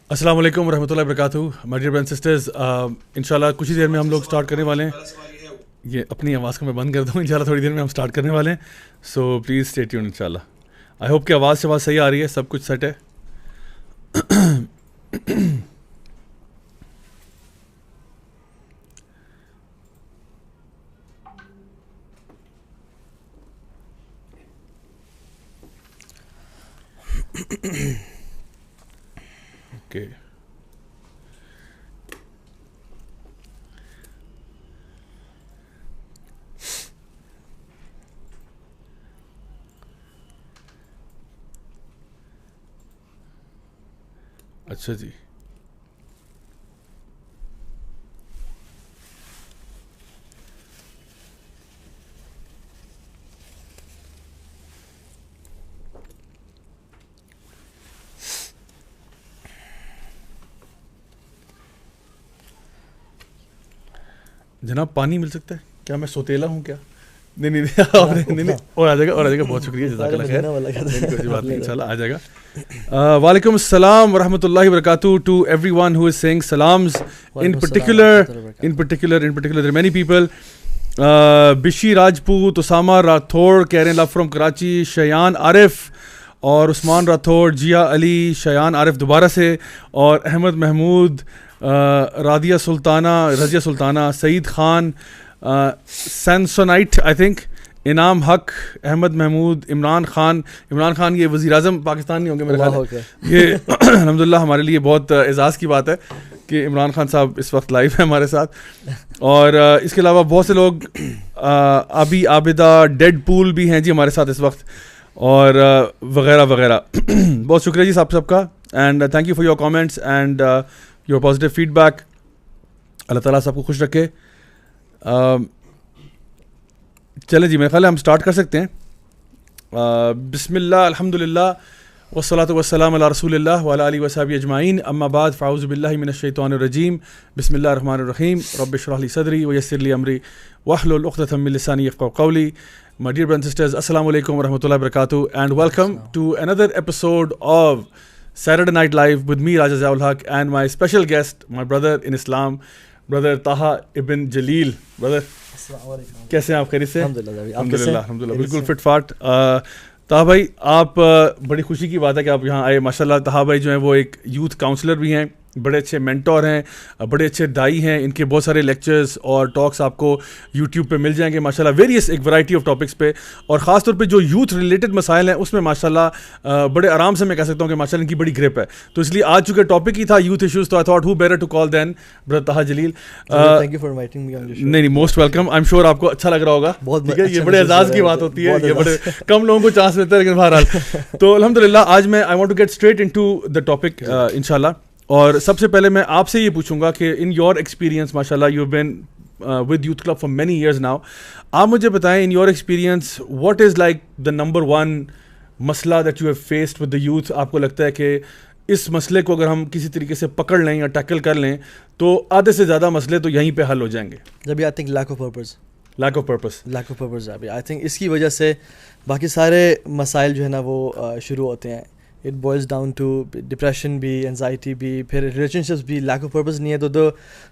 السلام علیکم ورحمۃ اللہ وبرکاتہ. مائی ڈیئر برادرز اینڈ سسٹرز, انشاءاللہ کچھ ہی دیر میں ہم لوگ اسٹارٹ کرنے والے ہیں. یہ اپنی آواز کو میں بند کر دوں. انشاءاللہ تھوڑی دیر میں ہم اسٹارٹ کرنے والے ہیں, سو پلیز اسٹے ٹیون. انشاءاللہ آئی ہوپ کہ آواز صحیح آ رہی ہے, سب کچھ سیٹ ہے. اوکے, اچھا جی. جناب پانی مل سکتا ہے کیا؟ میں سوتیلا ہوں کیا؟ نہیں اور آ جائے گا. بہت شکریہ, جزاک اللہ خیر. کوئی بات نہیں, انشاءاللہ آ جائے گا. وعلیکم السلام ورحمۃ اللہ وبرکاتہ to everyone who is saying سلامز. In particular there are many people. بشی راجپوت, اسامہ راتھوڑ کہہ رہے ہیں لو فرام کراچی, شیان عارف اور عثمان راتھوڑ, جیا علی, شیان عارف دوبارہ سے, اور احمد محمود, رضیہ سلطانہ, سعید خان, سینسونائٹ آئی تھنک, انعام حق, احمد محمود, عمران خان. یہ وزیر اعظم پاکستان نہیں ہوں گے میرے خیال ہے. یہ الحمدللہ ہمارے لیے بہت اعزاز کی بات ہے کہ عمران خان صاحب اس وقت لائیو ہیں ہمارے ساتھ. اور اس کے علاوہ بہت سے لوگ, ابھی عابدہ, ڈیڈ پول بھی ہیں جی ہمارے ساتھ اس وقت, اور وغیرہ وغیرہ. بہت شکریہ جی سب کا, and thank you for your comments and your positive feedback. اللہ تعالیٰ سب کو خوش رکھے. چلے جی, میرے خیال ہے ہم اسٹارٹ کر سکتے ہیں. بسم اللہ, الحمد للہ, والصلاۃ والسلام علی رسول اللہ وعلی آلہ وصحبہ اجمعین, اما بعد, فاعوذ باللہ من الشیطان الرجیم, بسم اللہ الرحمن الرحیم, رب اشرح لی صدری ویسر لی امری واحلل عقدۃ من لسانی یفقہوا قولی. My dear brothers and sisters, assalamu alaikum wa rahmatullahi wa barakatuh, and welcome to another episode of Saturday Night Live with me, Raja Ziaul Haq, and my special guest, my brother in Islam, brother Taha ibn Jaleel. Brother, کیسے ہیں آپ؟ خیریت سے؟ الحمدللہ بالکل fit fought. Taha بھائی, آپ, بڑی خوشی کی بات ہے کہ آپ یہاں آئے. ماشاءاللہ طاہا بھائی جو ہیں وہ ایک یوتھ کاؤنسلر بھی ہیں, بڑے اچھے مینٹور ہیں, بڑے اچھے دائی ہیں. ان کے بہت سارے لیکچرز اور ٹاکس آپ کو یوٹیوب پہ مل جائیں گے ماشاءاللہ, ویریس ایک ورائٹی آف ٹاپکس پہ, اور خاص طور پہ جو یوتھ ریلیٹڈ مسائل ہیں اس میں ماشاءاللہ بڑے آرام سے میں کہہ سکتا ہوں کہ ماشاءاللہ ان کی بڑی گرپ ہے. تو اس لیے آج چونکہ ٹاپک ہی تھا یوتھ ایشوز, تو I thought who better to call than brother Taha Jalil. نہیں, most welcome. I'm sure آپ کو اچھا لگ رہا ہوگا. ٹھیک ہے, یہ بڑے اعزاز کی بات ہوتی ہے, یہ بڑے کم لوگوں کو چانس ملتا ہے, لیکن بہرحال تو الحمدللہ آج میں I want to get straight into the topic انشاءاللہ. اور سب سے پہلے میں آپ سے یہ پوچھوں گا کہ ان یور ایکسپیرینس, ماشاء اللہ you been with youth club for many years now, آپ مجھے بتائیں in your experience what is like the number one مسئلہ that you have faced with the youth. آپ کو لگتا ہے کہ اس مسئلے کو اگر ہم کسی طریقے سے پکڑ لیں یا ٹیکل کر لیں تو آدھے سے زیادہ مسئلے تو یہیں پہ حل ہو جائیں گے. جب I think lack of purpose I think اس کی وجہ سے باقی سارے مسائل جو ہے نا وہ شروع ہوتے ہیں. It boils down to depression بھی, انزائٹی بھی, پھر ریلیشن شپس بھی. لیک آف پرپز نہیں ہے تو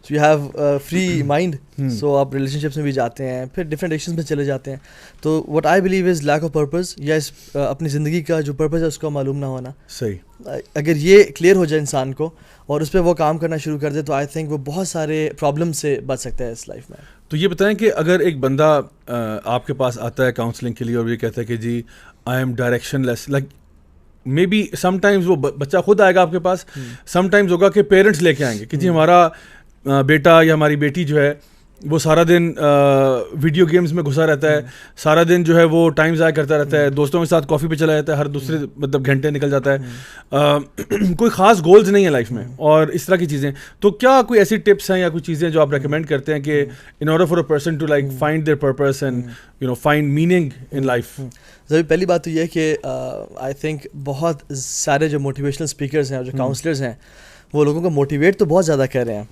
you have free mind, so آپ ریلیشن شپس میں بھی جاتے ہیں, پھر ڈفرینٹ ایکشنز میں چلے جاتے ہیں. تو what I believe is lack of purpose, یا اپنی زندگی کا جو پرپز ہے اس کو معلوم نہ ہونا. صحیح, اگر یہ کلیئر ہو جائے انسان کو اور اس پہ وہ کام کرنا شروع کر دے تو آئی تھنک وہ بہت سارے پرابلم سے بچ سکتا ہے اس لائف میں. تو یہ بتائیں کہ اگر ایک بندہ آپ کے پاس آتا ہے کاؤنسلنگ کے لیے اور یہ کہتا ہے کہ جی I'm directionless, like maybe sometimes وہ بچہ خود آئے گا آپ کے پاس, سم ٹائمز ہوگا کہ پیرنٹس لے کے آئیں گے کہ جی ہمارا بیٹا یا ہماری بیٹی جو ہے وہ سارا دن ویڈیو گیمز میں گھسا رہتا ہے, سارا دن جو ہے وہ ٹائم ضائع کرتا رہتا ہے, دوستوں کے ساتھ کافی پہ چلا جاتا ہے, ہر دوسرے مطلب گھنٹے نکل جاتا ہے, کوئی خاص گولز نہیں ہے لائف میں اور اس طرح کی چیزیں. تو کیا کوئی ایسی ٹپس ہیں یا کوئی چیزیں جو آپ ریکمینڈ کرتے ہیں کہ in order for a person to like find their purpose and you know find meaning in life? پہلی بات تو یہ ہے کہ آئی تھنک بہت سارے جو موٹیویشنل اسپیکرز ہیں اور جو کاؤنسلرز ہیں وہ لوگوں کو موٹیویٹ تو بہت زیادہ کر رہے ہیں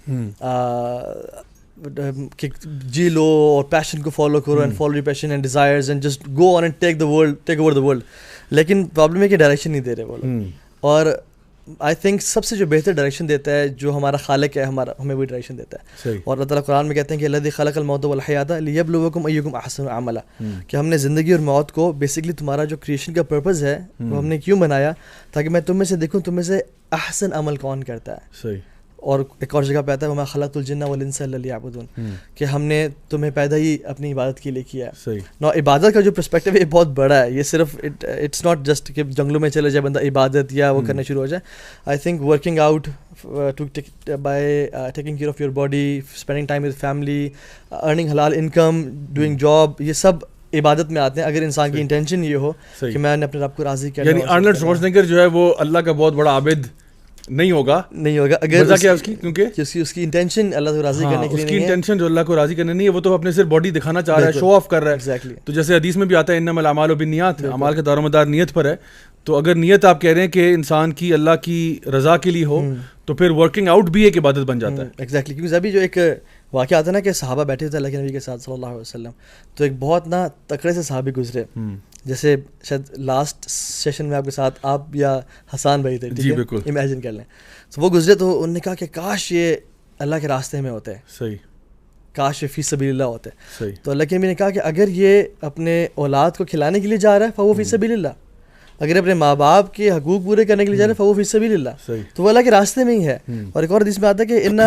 کہ جی لو اور پیشن کو فالو کرو and follow your passion and desires and just go on and take over the world. لیکن پرابلم ہے کہ ڈائریکشن نہیں دے رہے وہ لوگ. اور آئی تھنک سب سے جو بہتر ڈائریکشن دیتا ہے جو ہمارا خالق ہے ہمیں وہی ڈائریکشن دیتا ہے. اور اللہ تعالیٰ قرآن میں کہتے ہیں کہ الذی خلق الموت والحیات لیبلوکم ایکم احسن عملا, کہ ہم نے زندگی اور موت کو بیسکلی تمہارا جو کریشن کا پرپز ہے وہ ہم نے کیوں بنایا, تاکہ میں تم میں سے دیکھوں تم میں سے احسن عمل کون کرتا ہے. صحیح. اور ایک اور جگہ پہ آتا ہے وما خلقت الجن والانس الا لیعبدون, کہ ہم نے تمہیں پیدا ہی اپنی عبادت کے لیے کیا ہے. نو عبادت کا جو پرسپیکٹو ہے یہ بہت بڑا ہے, یہ صرف اٹس ناٹ جسٹ کہ جنگلوں میں چلے جائے بندہ عبادت یا وہ کرنا شروع ہو جائے. I think working out by taking care of your body, spending time with family, earning حلال انکم, ڈوئنگ جاب, یہ سب عبادت میں آتے ہیں اگر انسان کی انٹینشن یہ ہو کہ میں نے اپنے رب کو راضی کرنا. یعنی آرنلڈ شوارزنیگر جو ہے وہ اللہ کا بہت بڑا عابد نہیں ہوگا اگر کیا اس کی, کیونکہ اس کی انٹینشن اللہ کو راضی کرنے کے لیے نہیں ہے. اس کی انٹینشن جو اللہ کو راضی کرنے نہیں ہے, وہ تو اپنے صرف باڈی دکھانا چاہ رہا ہے, شو آف کر رہا ہے. ایگزیکٹلی. تو جیسے حدیث میں بھی آتا ہے انما الاعمال بالنیات, اعمال کا دار و مدار نیت پر ہے. تو اگر نیت آپ کہہ رہے ہیں کہ انسان کی اللہ کی رضا کے لیے ہو تو پھر ورکنگ آؤٹ بھی ایک عبادت بن جاتا ہے. ایگزیکٹلی. کیونکہ ابھی جو ایک واقعہ آتا ہے نا کہ صحابہ بیٹھے تھے اللہ کے نبی کے ساتھ صلی اللہ علیہ وسلم, تو ایک بہت نا تکڑے سے صحابی گزرے, جیسے شاید لاسٹ سیشن میں آپ کے ساتھ آپ یا حسان بھائی تھے, جی بالکل, امیجن کر لیں. تو وہ گزرے تو انہوں نے کہا کہ کاش یہ اللہ کے راستے میں ہوتے. صحیح. کاش یہ فی سبیل اللہ ہوتے. صحیح. تو اللہ کے نبی نے کہا کہ اگر یہ اپنے اولاد کو کھلانے کے لیے جا رہا ہے فہو فی سبیل اللہ, اگر اپنے ماں باپ کے حقوق پورے کرنے کے لیے جا رہا ہے فہو فی سبیل اللہ, تو وہ اللہ کے راستے میں ہی ہے. اور ایک اور حدیث میں آتا ہے کہ ان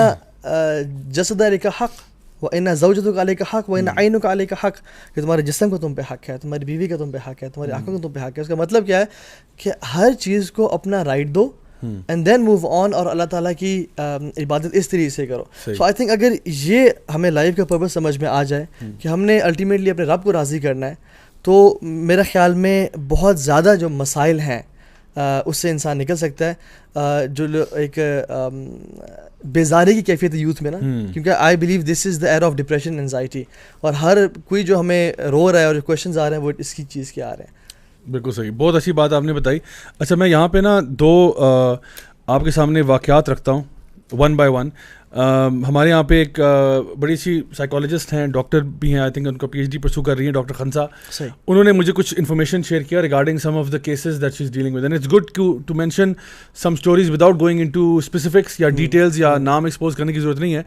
جسد علیک حق وَإِنَّ زَوْجَتُكَ عَلَيْكَ حَقٌ وَإِنَّ عَيْنُكَ عَلَيْكَ حَقٌ, کہ تمہارے جسم کو تم پہ حق ہے, تمہاری بیوی کا تم پہ حق ہے, تمہاری آنکھوں کا تم پہ حق ہے. اس کا مطلب کیا ہے کہ ہر چیز کو اپنا رائٹ دو اینڈ دین موو آن, اور اللہ تعالیٰ کی عبادت اس طریقے سے کرو. سو آئی تھنک اگر یہ ہمیں لائف کا پرپز سمجھ میں آ جائے کہ ہم نے الٹیمیٹلی اپنے رب کو راضی کرنا ہے, تو میرا خیال میں بہت زیادہ جو مسائل ہیں اس سے انسان نکل سکتا ہے. جو ایک بیزاری کی کیفیت ہے یوتھ میں نا, کیونکہ I believe this is the year of depression anxiety, اور ہر کوئی جو ہمیں رو رہا ہے اور جو کویشچنز آ رہے ہیں وہ اس کی چیز کے آ رہے ہیں. بالکل صحیح, بہت اچھی بات آپ نے بتائی. اچھا میں یہاں پہ نا دو آپ کے سامنے واقعات رکھتا ہوں ون بائی ون. ہمارے یہاں پہ ایک بڑی سی سائیکالوجسٹ ہیں, ڈاکٹر بھی ہیں, آئی تھنک ان کا پی ایچ ڈی پرسو کر رہی ہیں, ڈاکٹر خنسا. انہوں نے مجھے کچھ انفارمیشن شیئر کیا regarding some of the cases that she is dealing with, and it's good to mention some stories without going in to specifics یا ڈیٹیلز یا نام ایکسپوز کرنے کی ضرورت نہیں ہے.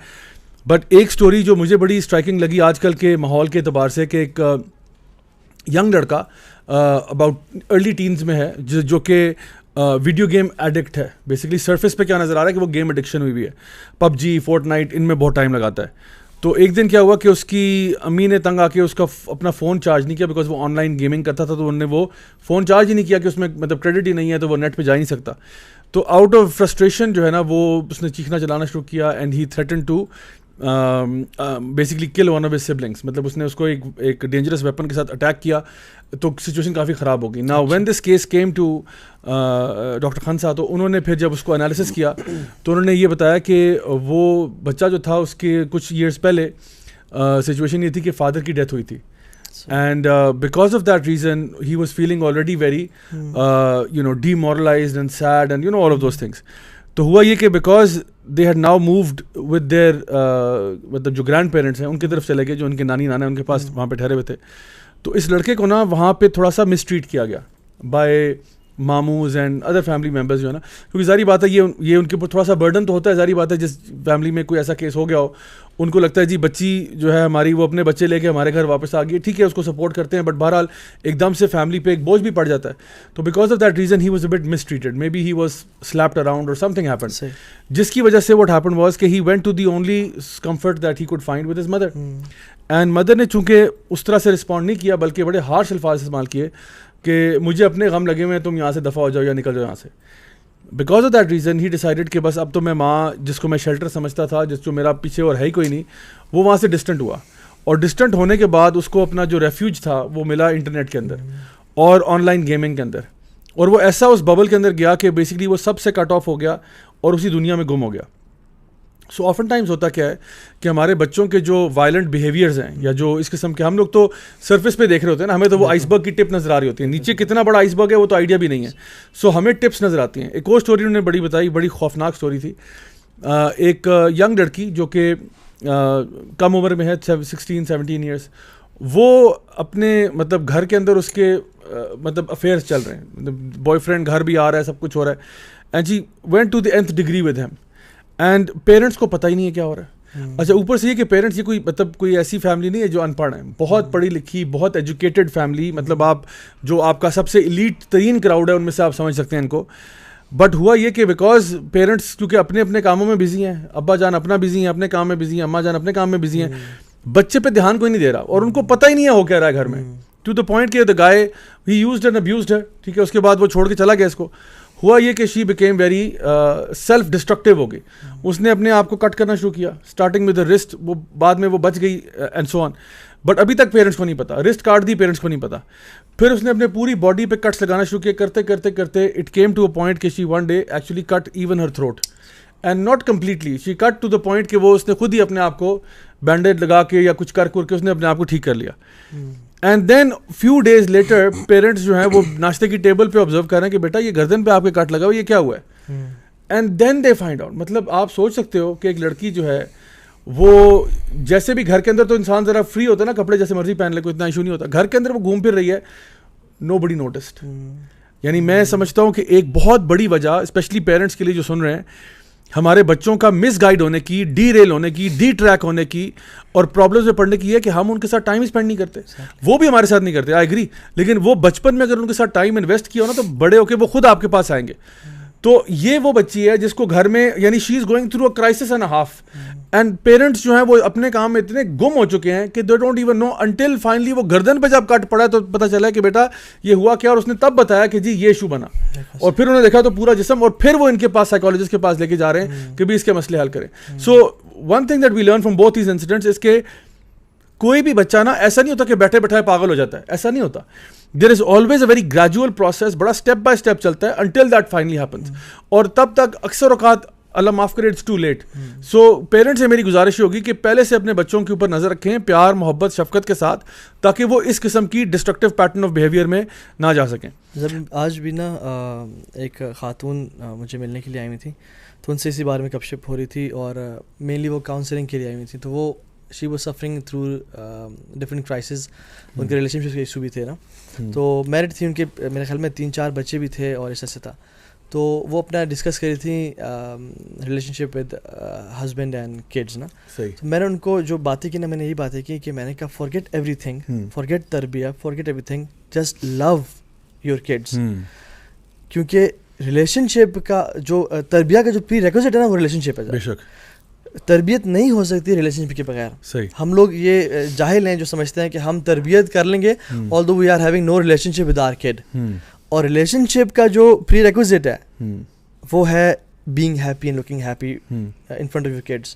بٹ ایک اسٹوری جو مجھے بڑی اسٹرائکنگ لگی آج کل کے ماحول کے اعتبار سے, کہ ایک ینگ لڑکا اباؤٹ ارلی ٹینز میں ہے جو کہ ویڈیو گیم ایڈکٹ ہے. بیسکلی سرفیس پہ کیا نظر آ رہا ہے کہ وہ گیم ایڈکشن ہوئی بھی ہے, پب جی, فورٹ نائٹ, ان میں بہت ٹائم لگاتا ہے. تو ایک دن کیا ہوا کہ اس کی امی نے تنگ آ کے اس کا اپنا فون چارج نہیں کیا, بیکاز وہ آن لائن گیمنگ کرتا تھا, تو انہوں نے وہ فون چارج ہی نہیں کیا کہ اس میں مطلب کریڈٹ ہی نہیں ہے تو وہ نیٹ پہ جا ہی نہیں سکتا. تو آؤٹ آف فرسٹریشن جو ہے نا وہ اس نے چیخنا چلانا شروع کیا, and he threaten to basically kill one of his siblings, مطلب اس نے اس کو ایک ڈینجرس ویپن کے ساتھ اٹیک کیا. تو سچویشن کافی خراب ہو گئی. Now when this case came to doctor Khansa, تو انہوں نے پھر جب اس کو انالیسس کیا تو انہوں نے یہ بتایا کہ وہ بچہ جو تھا اس کے کچھ ایئرس پہلے سچویشن یہ تھی کہ فادر کی ڈیتھ ہوئی تھی, and because of that reason he was feeling already very demoralised and sad and all of those things. تو ہوا یہ کہ because they had now moved with their مطلب جو گرینڈ پیرنٹس ہیں ان کی طرف چلے گئے, جو ان کے نانی نانا ان کے پاس وہاں پہ ٹھہرے ہوئے تھے. تو اس لڑکے کو نا وہاں پہ تھوڑا سا مس ٹریٹ کیا گیا بائی ماموز اینڈ ادر فیملی ممبرز جو ہے نا, کیونکہ ظاہری بات ہے یہ ان کے اوپر تھوڑا سا برڈن تو ہوتا ہے. ظاہری بات ہے جس فیملی میں کوئی ایسا کیس ہو گیا ہو, ان کو لگتا ہے جی بچی جو ہے ہماری وہ اپنے بچے لے کے ہمارے گھر واپس آ گئی, ٹھیک ہے اس کو سپورٹ کرتے ہیں, بٹ بہرحال ایک دم سے فیملی پہ ایک بوجھ بھی پڑ جاتا ہے. تو because of that reason he was a bit mistreated, maybe he was slapped around or some thing happened, جس کی وجہ سے واٹ ہیپنڈ واز کہ he went to the only comfort that he could find with his mother. And mother نے چونکہ اس طرح سے respond نہیں کیا, بلکہ بڑے ہارش الفاظ استعمال کیے کہ مجھے اپنے غم لگے ہوئے ہیں, تم یہاں سے دفع ہو جاؤ یا نکل جاؤ یہاں سے. Because of that reason he decided کہ بس اب تو میں ماں جس کو میں شیلٹر سمجھتا تھا, جس جو میرا پیچھے اور ہے ہی کوئی نہیں, وہ وہاں سے ڈسٹنٹ ہوا. اور ڈسٹنٹ ہونے کے بعد اس کو اپنا جو ریفیوج تھا وہ ملا انٹرنیٹ کے اندر اور آن لائن گیمنگ کے اندر, اور وہ ایسا اس ببل کے اندر گیا کہ بیسکلی وہ سب سے کٹ آف ہو گیا اور اسی دنیا میں گم ہو گیا. سو آفن ٹائمز ہوتا کیا ہے کہ ہمارے بچوں کے جو وائلنٹ بیہیویئرز ہیں یا جو اس قسم کے, ہم لوگ تو سرفیس پہ دیکھ رہے ہوتے ہیں نا, ہمیں تو وہ آئس برگ کی ٹپ نظر آ رہی ہوتی ہے, نیچے کتنا بڑا آئس برگ ہے وہ تو آئیڈیا بھی نہیں ہے. سو ہمیں ٹپس نظر آتی ہیں. ایک اور اسٹوری انہوں نے بڑی بتائی, بڑی خوفناک اسٹوری تھی. ایک ینگ لڑکی جو کہ کم عمر میں ہے, 16-17 ایئرس, وہ اپنے مطلب گھر کے اندر اس کے مطلب افیئرس چل رہے ہیں, مطلب بوائے فرینڈ گھر بھی آ رہا ہے, سب کچھ ہو رہا ہے, and she went to the nth degree with him, and parents کو پتہ ہی نہیں ہے کیا ہو رہا ہے. اچھا اوپر سے یہ کہ پیرنٹس یہ کوئی مطلب کوئی ایسی فیملی نہیں ہے جو ان پڑھ ہیں, بہت پڑھی لکھی, بہت ایجوکیٹڈ فیملی, مطلب آپ جو آپ کا سب سے ایلیٹ ترین کراؤڈ ہے ان میں سے آپ سمجھ سکتے ہیں ان کو. بٹ ہوا یہ کہ بیکاز پیرنٹس کیونکہ اپنے اپنے کاموں میں بزی ہیں, ابا جان اپنا بزی ہیں, اپنے کام میں بزی ہیں, اماں جان اپنے کام میں بزی ہیں, بچے پہ دھیان کوئی نہیں دے رہا, اور ان کو پتہ ہی نہیں ہے ہو کیا رہا ہے گھر میں, ٹو دا پوائنٹ کہ دا گائے ہی یوزڈ اینڈ ابیوزڈ ہے, ٹھیک ہے. اس کے بعد وہ چھوڑ کے چلا گیا اس کو. ہوا یہ کہ she became very self destructive ہو گئی, اس نے اپنے آپ کو کٹ کرنا شروع کیا, اسٹارٹنگ ود دا رسٹ, وہ بعد میں وہ بچ گئی اینڈ سو آن, بٹ ابھی تک پیرنٹس کو نہیں پتا, رسٹ کاٹ دی پیرنٹس کو نہیں پتا. پھر اس نے اپنے پوری باڈی پہ کٹس لگانا شروع کیا, کرتے کرتے کرتے it came to a point کہ she one day actually cut even her throat, and not completely, she cut to the point کہ وہ اس نے خود ہی اپنے آپ کو بینڈیڈ لگا کے یا کچھ کر کے اس نے اپنے آپ کو ٹھیک کر لیا. And then few days later parents جو ہیں وہ ناشتے کی ٹیبل پہ آبزرو کر رہے ہیں کہ بیٹا یہ گردن پہ آپ کے کٹ لگا ہوا, یہ کیا ہوا ہے. And then they find out, مطلب آپ سوچ سکتے ہو کہ ایک لڑکی جو ہے وہ جیسے بھی گھر کے اندر تو انسان ذرا فری ہوتا ہے نا, کپڑے جیسے مرضی پہن لے, کوئی اتنا ایشو نہیں ہوتا, گھر کے اندر وہ گھوم پھر رہی ہے, نو بڈی نوٹسڈ. یعنی میں سمجھتا ہوں کہ ایک بہت بڑی وجہ اسپیشلی پیرنٹس کے لیے جو سن رہے ہیں, ہمارے بچوں کا مس گائیڈ ہونے کی, ڈی ریل ہونے کی, ڈی ٹریک ہونے کی اور پرابلمس میں پڑنے کی ہے کہ ہم ان کے ساتھ ٹائم اسپینڈ نہیں کرتے. وہ بھی ہمارے ساتھ نہیں کرتے, آئی ایگری, لیکن وہ بچپن میں اگر ان کے ساتھ ٹائم انویسٹ کیا ہو نا تو بڑے ہو کے وہ خود آپ کے پاس آئیں گے. تو یہ وہ بچی ہے جس کو گھر میں یعنی she is going through a crisis and a half, and parents جو ہیں وہ اپنے کام میں اتنے گم ہو چکے ہیں کہ they don't even know until finally وہ گردن پہ جب کٹ پڑا تو پتہ چلا کہ بیٹا یہ ہوا کیا, اور اس نے تب بتایا کہ جی یہ ایشو بنا, اور پھر انہوں نے دیکھا تو پورا جسم, اور پھر وہ ان کے پاس سائیکالوجسٹ کے پاس لے کے جا رہے ہیں کہ بھی اس کے مسئلے حل کریں. So one thing that we learn from both these incidents is کہ کوئی بھی بچہ نا ایسا نہیں ہوتا کہ بیٹھے بیٹھائے پاگل ہو جاتا ہے, ایسا نہیں ہوتا. There is always a very gradual process, بڑا اسٹیپ بائی اسٹیپ چلتا ہے انٹل دیٹ فائنلی ہیپنس, اور تب تک اکثر اوقات اللہ معاف کرے it's too late. So parents سے میری گزارش ہوگی کہ پہلے سے اپنے بچوں کے اوپر نظر رکھیں پیار محبت شفقت کے ساتھ, تاکہ وہ اس قسم کی ڈسٹرکٹیو پیٹرن آف بیہیویئر میں نہ جا سکیں. جب آج بھی نا ایک خاتون مجھے ملنے کے لیے آئی ہوئی تھی, تو ان سے اسی بارے میں گپ شپ ہو رہی تھی, اور مینلی وہ کاؤنسلنگ کے لیے آئی ہوئی تھی. تو وہ she was suffering through different crises, ان کے ریلیشن شپ کے ایشو بھی تھے نا, تو میرڈ تھی, ان کے میرے خیال میں 3-4 بچے بھی تھے اور اس سے تھا. تو وہ اپنا ڈسکس کری تھی relation ship with husband and kids نا. تو میں نے ان کو جو باتیں کی نا, میں نے یہی باتیں کی کہ میں نے کہا فارگیٹ ایوری تھنگ, فارگیٹ تربیہ, forget everything, just love your kids. کیونکہ ریلیشن شپ کا جو تربیہ کا جو پری ریکوزٹ ہے نا, وہ ریلیشن شپ ہے. بے شک تربیت نہیں ہو سکتی ریلیشن شپ کے بغیر. ہم لوگ یہ جاہل ہیں جو سمجھتے ہیں کہ ہم تربیت کر لیں گے although we are having no relationship with our kid. اور ریلیشن شپ کا جو پری ریکوزٹ ہے وہ ہے being happy and looking happy in front of your kids.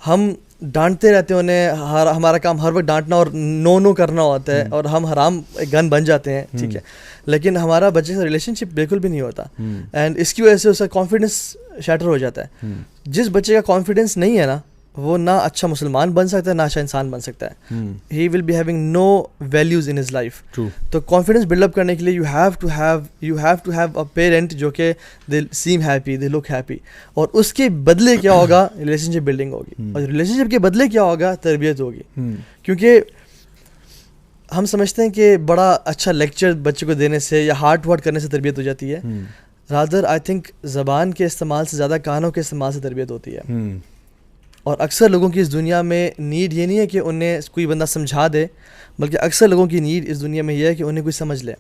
ہم ڈانٹتے رہتے ہیں انہیں, ہمارا کام ہر وقت ڈانٹنا اور نو کرنا ہوتا ہے, اور ہم حرام گن بن جاتے ہیں, ٹھیک ہے, لیکن ہمارا بچے کا ریلیشن شپ بالکل بھی نہیں ہوتا, اینڈ اس کی وجہ سے اس کا کانفیڈنس شیٹر ہو جاتا ہے. جس بچے کا کانفیڈنس نہیں ہے نا, وہ نہ اچھا مسلمان بن سکتا ہے نہ اچھا انسان بن سکتا ہے. He will be having no values in his life. تو کانفیڈنس بلڈ اپ کرنے کے لیے you have to have a parent جو کہ they seem happy, they look happy, اور اس کے بدلے کیا ہوگا, ریلیشن شپ بلڈنگ ہوگی, اور ریلیشن شپ کے بدلے کیا ہوگا, تربیت ہوگی. کیونکہ ہم سمجھتے ہیں کہ بڑا اچھا لیکچر بچے کو دینے سے یا ہارٹ واٹ کرنے سے تربیت ہو جاتی ہے. رادر آئی تھنک زبان کے استعمال سے زیادہ کانوں کے استعمال سے تربیت ہوتی ہے. اور اکثر لوگوں کی اس دنیا میں نیڈ یہ نہیں ہے کہ انہیں کوئی بندہ سمجھا دے, بلکہ اکثر لوگوں کی نیڈ اس دنیا میں یہ ہے کہ انہیں کوئی سمجھ لے.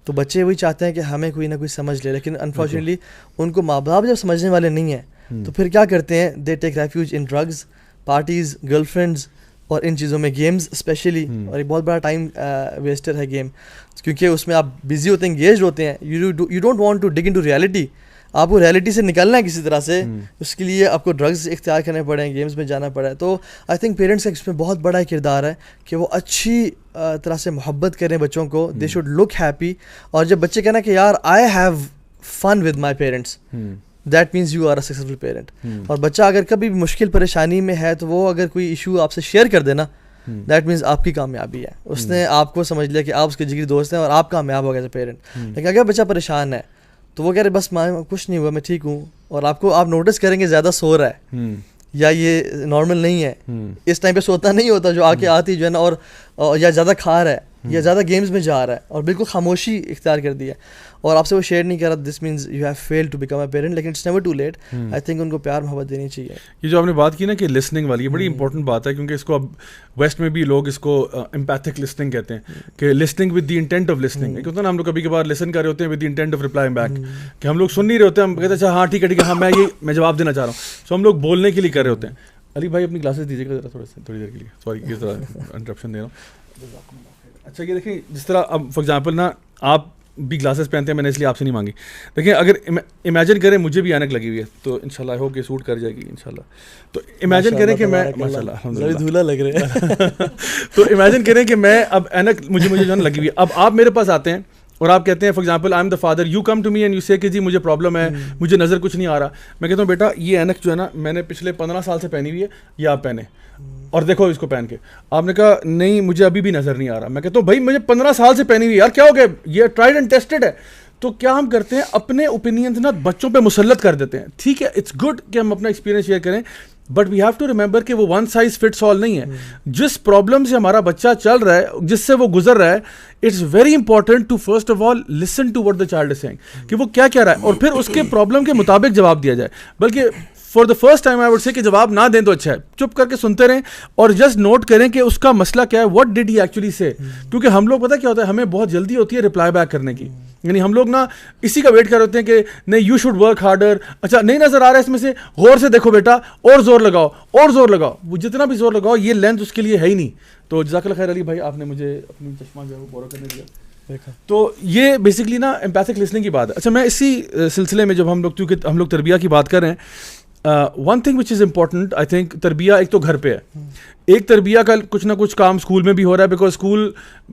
تو بچے وہی چاہتے ہیں کہ ہمیں کوئی نہ کوئی سمجھ لے, لیکن انفارچونیٹلی ان کو ماں باپ جب سمجھنے والے نہیں ہیں تو پھر کیا کرتے ہیں, دے ٹیک ریفیوج ان ڈرگز, پارٹیز, گرل فرینڈز اور ان چیزوں میں, گیمز اسپیشلی. اور ایک بہت بڑا ٹائم ویسٹر ہے گیم, کیونکہ اس میں آپ بزی ہوتے ہیں, انگیجڈ ہوتے ہیں. You don't want to dig in to reality. آپ کو ریالٹی سے نکلنا ہے کسی طرح سے, اس کے لیے آپ کو ڈرگز اختیار کرنے پڑے, گیمز میں جانا پڑا ہے. تو آئی تھنک پیرنٹس کا اس میں بہت بڑا کردار ہے کہ وہ اچھی طرح سے محبت کریں بچوں کو. They should look happy. اور جب بچے کہنا کہ یار I have fun with my parents, that means you are a successful parent. اور بچہ اگر کبھی بھی مشکل پریشانی میں ہے تو وہ اگر کوئی ایشو آپ سے شیئر کر دینا, دیٹ مینس آپ کی کامیابی ہے. اس نے آپ کو سمجھ لیا کہ آپ اس کے جگری دوست ہیں اور آپ کامیاب ہو گئے ایز اے پیرنٹ. لیکن اگر بچہ پریشان ہے تو وہ کہہ رہے بس کچھ نہیں ہوا, میں ٹھیک ہوں, اور آپ نوٹس کریں گے زیادہ سو رہا ہے یا یہ نارمل نہیں ہے, اس ٹائم پہ سوتا نہیں ہوتا, جو آتی جو ہے نا, اور اور یا زیادہ کھا رہا ہے یا زیادہ گیمز میں جا رہا ہے اور بالکل خاموشی اختیار کر دی ہے اور آپ سے وہ شیئر نہیں کر رہا, this means you have failed to become a parent, لیکن it's never too late. I think ان کو پیار محبت دینی چاہیے. یہ جو آپ نے بات کی نا کہ لسننگ والی, یہ بڑی امپورٹنٹ بات ہے, کیونکہ اس کو اب ویسٹ میں بھی لوگ اس کو امپیتھک لسننگ کہتے ہیں, کہ listening with the intent of listening. کیونکہ ہوتا ہے نا ہم لوگ کبھی کبھار لسن کر رہے ہوتے ہیں with the intent of reply back, کہ ہم لوگ سن نہیں رہے ہوتے ہیں, ہم کہتے ہیں اچھا ہاں ٹھیک ہے ہاں میں جواب دینا چاہ رہا ہوں, سو ہم لوگ بولنے کے لیے کر رہے ہوتے ہیں. علی بھائی اپنی کلاسز دیجیے گا ذرا تھوڑی دیر کے لیے, سوری کس طرح انٹرپشن دے رہا ہوں. اچھا یہ دیکھیں جس طرح اب فار ایگزامپل نا آپ بھی گلاسز پہنتے ہیں, میں نے اس لیے آپ سے نہیں مانگی. دیکھیں اگر امیجن کریں مجھے بھی اینک لگی ہوئی ہے تو انشاءاللہ آئی ہوپ کہ سوٹ کر جائے گی انشاءاللہ. تو امیجن کریں کہ میں ماشاءاللہ الحمدللہ دھولا لگ رہا ہے. تو امیجن کریں کہ میں اب اینک مجھے جو ہے لگی ہوئی ہے, اب آپ میرے پاس آتے ہیں اور آپ کہتے ہیں for example I am the father, you come to me and you say کہ جی مجھے پرابلم ہے, مجھے نظر کچھ نہیں آ رہا. میں کہتا ہوں بیٹا یہ اینک جو ہے نا میں نے پچھلے 15 سال سے پہنی ہوئی ہے, یہ آپ پہنے اور دیکھو اس کو پہن کے. آپ نے کہا نہیں مجھے ابھی بھی نظر نہیں آ رہا. میں کہتا ہوں بھائی مجھے 15 سال سے پہنی ہوئی یار, کیا ہو گیا, یہ ٹرائیڈ اینڈ ٹیسٹڈ ہے. تو کیا ہم کرتے ہیں اپنے اوپینینز نا بچوں پہ مسلط کر دیتے ہیں. ٹھیک ہے اٹس گڈ کہ ہم اپنا ایکسپیرینس شیئر کریں, but we have to remember کہ وہ ون سائز فٹس آل نہیں ہے. جس پرابلم سے ہمارا بچہ چل رہا ہے, جس سے وہ گزر رہا ہے, it's very important to first of all listen to what the child is saying, کہ وہ کیا کہہ رہا ہے, اور پھر اس کے پرابلم کے مطابق جواب دیا جائے. بلکہ for the first time I would say کہ جواب نہ دیں تو اچھا ہے, چپ کر کے سنتے رہیں اور جسٹ نوٹ کریں کہ اس کا مسئلہ کیا ہے, وٹ ڈڈ ہی ایکچولی سے. کیونکہ ہم لوگ پتہ کیا ہوتا ہے, ہمیں بہت جلدی ہوتی ہے رپلائی بیک کرنے کی, یعنی ہم لوگ نا اسی کا ویٹ کر رہے ہوتے ہیں کہ نہیں یو شوڈ ورک ہارڈر, اچھا نہیں نظر آ رہا ہے اس میں سے, غور سے دیکھو بیٹا, اور زور لگاؤ اور زور لگاؤ, وہ جتنا بھی زور لگاؤ یہ لینتھ اس کے لیے ہے ہی نہیں. تو جزاک اللہ خیر علی بھائی, آپ نے مجھے اپنی چشمہ جو ہے وہ بورو کرنے دیا. تو یہ بیسکلی نا امپیتھک لسننگ کی بات ہے. اچھا میں اسی سلسلے میں جب ہم لوگ کیونکہ ہم لوگ تربیہ کی بات کر رہے ہیں, one thing which is important I think, تربیہ ایک تو گھر پہ ہے, ایک تربیہ کا کچھ نہ کچھ کام اسکول میں بھی ہو رہا ہے, بیکاز اسکول